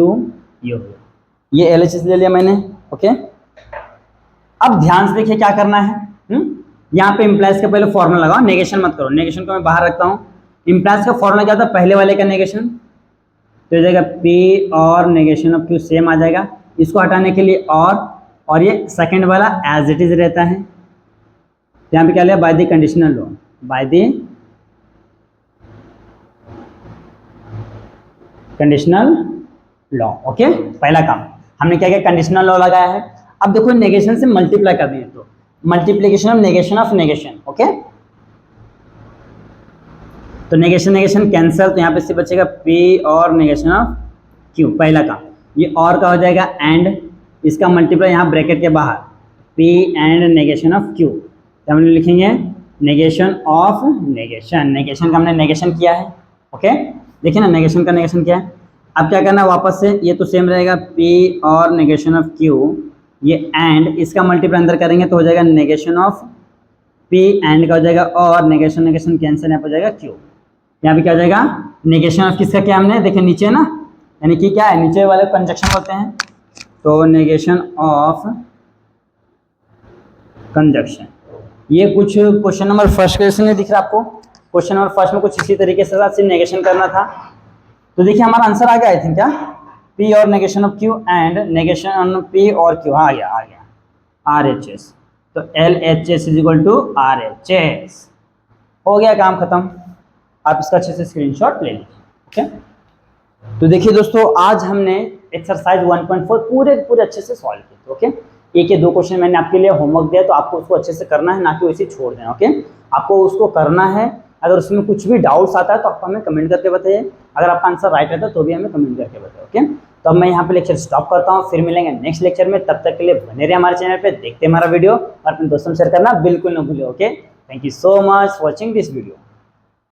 A: ये हो गया, ये LHS ले लिया मैंने। ओके, अब ध्यान से देखिए क्या करना है। यहाँ पे इम्प्लाइज का पहले फॉर्मूला लगाओ, नेगेशन मत करो, नेगेशन को मैं बाहर रखता हूँ। इम्प्लाइज का फॉर्मूला क्या था, पहले वाले का नेगेशन, तो हो जाएगा P और नेगेशन ऑफ Q सेम आ जाएगा, इसको हटाने के लिए और ये सेकंड वाला एज इट इज रहता है। यहाँ पे क्या लिया, by the conditional law, by the conditional law. Okay, पहला काम हमने क्या किया, कंडीशनल लॉ लगाया है। अब देखो नेगेशन से मल्टीप्लाई कर दिए तो मल्टीप्लिकेशन ऑफ नेगेशन। ओके, तो नेगेशन नेगेशन कैंसिल, तो यहाँ पे सिर्फ बचेगा P और नेगेशन ऑफ Q, पहला काम। ये और का हो जाएगा एंड, इसका मल्टीप्लाई यहाँ ब्रैकेट के बाहर, P and negation of Q, तो हम लिखेंगे नेगेशन ऑफ नेगेशन, नेगेशन का हमने नेगेशन किया है। ओके, देखिए ना, नेगेशन का नेगेशन किया है। अब क्या करना है, वापस से ये तो सेम रहेगा, P और नेगेशन ऑफ Q, ये एंड, इसका मल्टीप्लाई अंदर करेंगे तो हो जाएगा नेगेशन ऑफ P एंड का हो जाएगा, और नेगेशन नेगेशन कैंसिल यहाँ पर हो जाएगा Q। यहाँ पे क्या हो जाएगा, नेगेशन ऑफ किसका क्या, हमने देखिए नीचे ना, यानी कि क्या है, नीचे वाले कंजक्शन होते हैं, तो नेगेशन ऑफ कंजक्शन। ये कुछ क्वेश्चन नंबर फर्स्ट क्वेश्चन में दिख रहा है आपको, क्वेश्चन नंबर फर्स्ट में कुछ इसी तरीके से सिर्फ नेगेशन करना था। तो देखिए हमारा आंसर आ गया, आई थिंक, क्या, P और negation of Q and negation on P और Q, हाँ आ गया RHS, तो LHS is equal to RHS। हो गया, काम खत्म। आप इसका अच्छे से स्क्रीनशॉट ले लीजिए। ओके, तो देखिए दोस्तों, आज हमने एक्सरसाइज 1.4 पूरे अच्छे से सॉल्व किए। ओके, एक या दो क्वेश्चन मैंने आपके लिए होमवर्क दिया, तो आपको उसको अच्छे से करना है, ना कि वैसे छोड़ देना। ओके, आपको उसको करना है। अगर उसमें कुछ भी डाउट्स आता है तो आप हमें कमेंट करके बताइए, अगर आपका आंसर राइट रहता है तो भी हमें कमेंट करके बताइए। ओके, तो अब मैं यहाँ पे लेक्चर स्टॉप करता हूँ, फिर मिलेंगे नेक्स्ट लेक्चर में। तब तक के लिए बने रहे हमारे चैनल पे, देखते हमारा वीडियो और अपने दोस्तों में शेयर करना बिल्कुल ना भूलिए। Okay, thank you so much watching this video.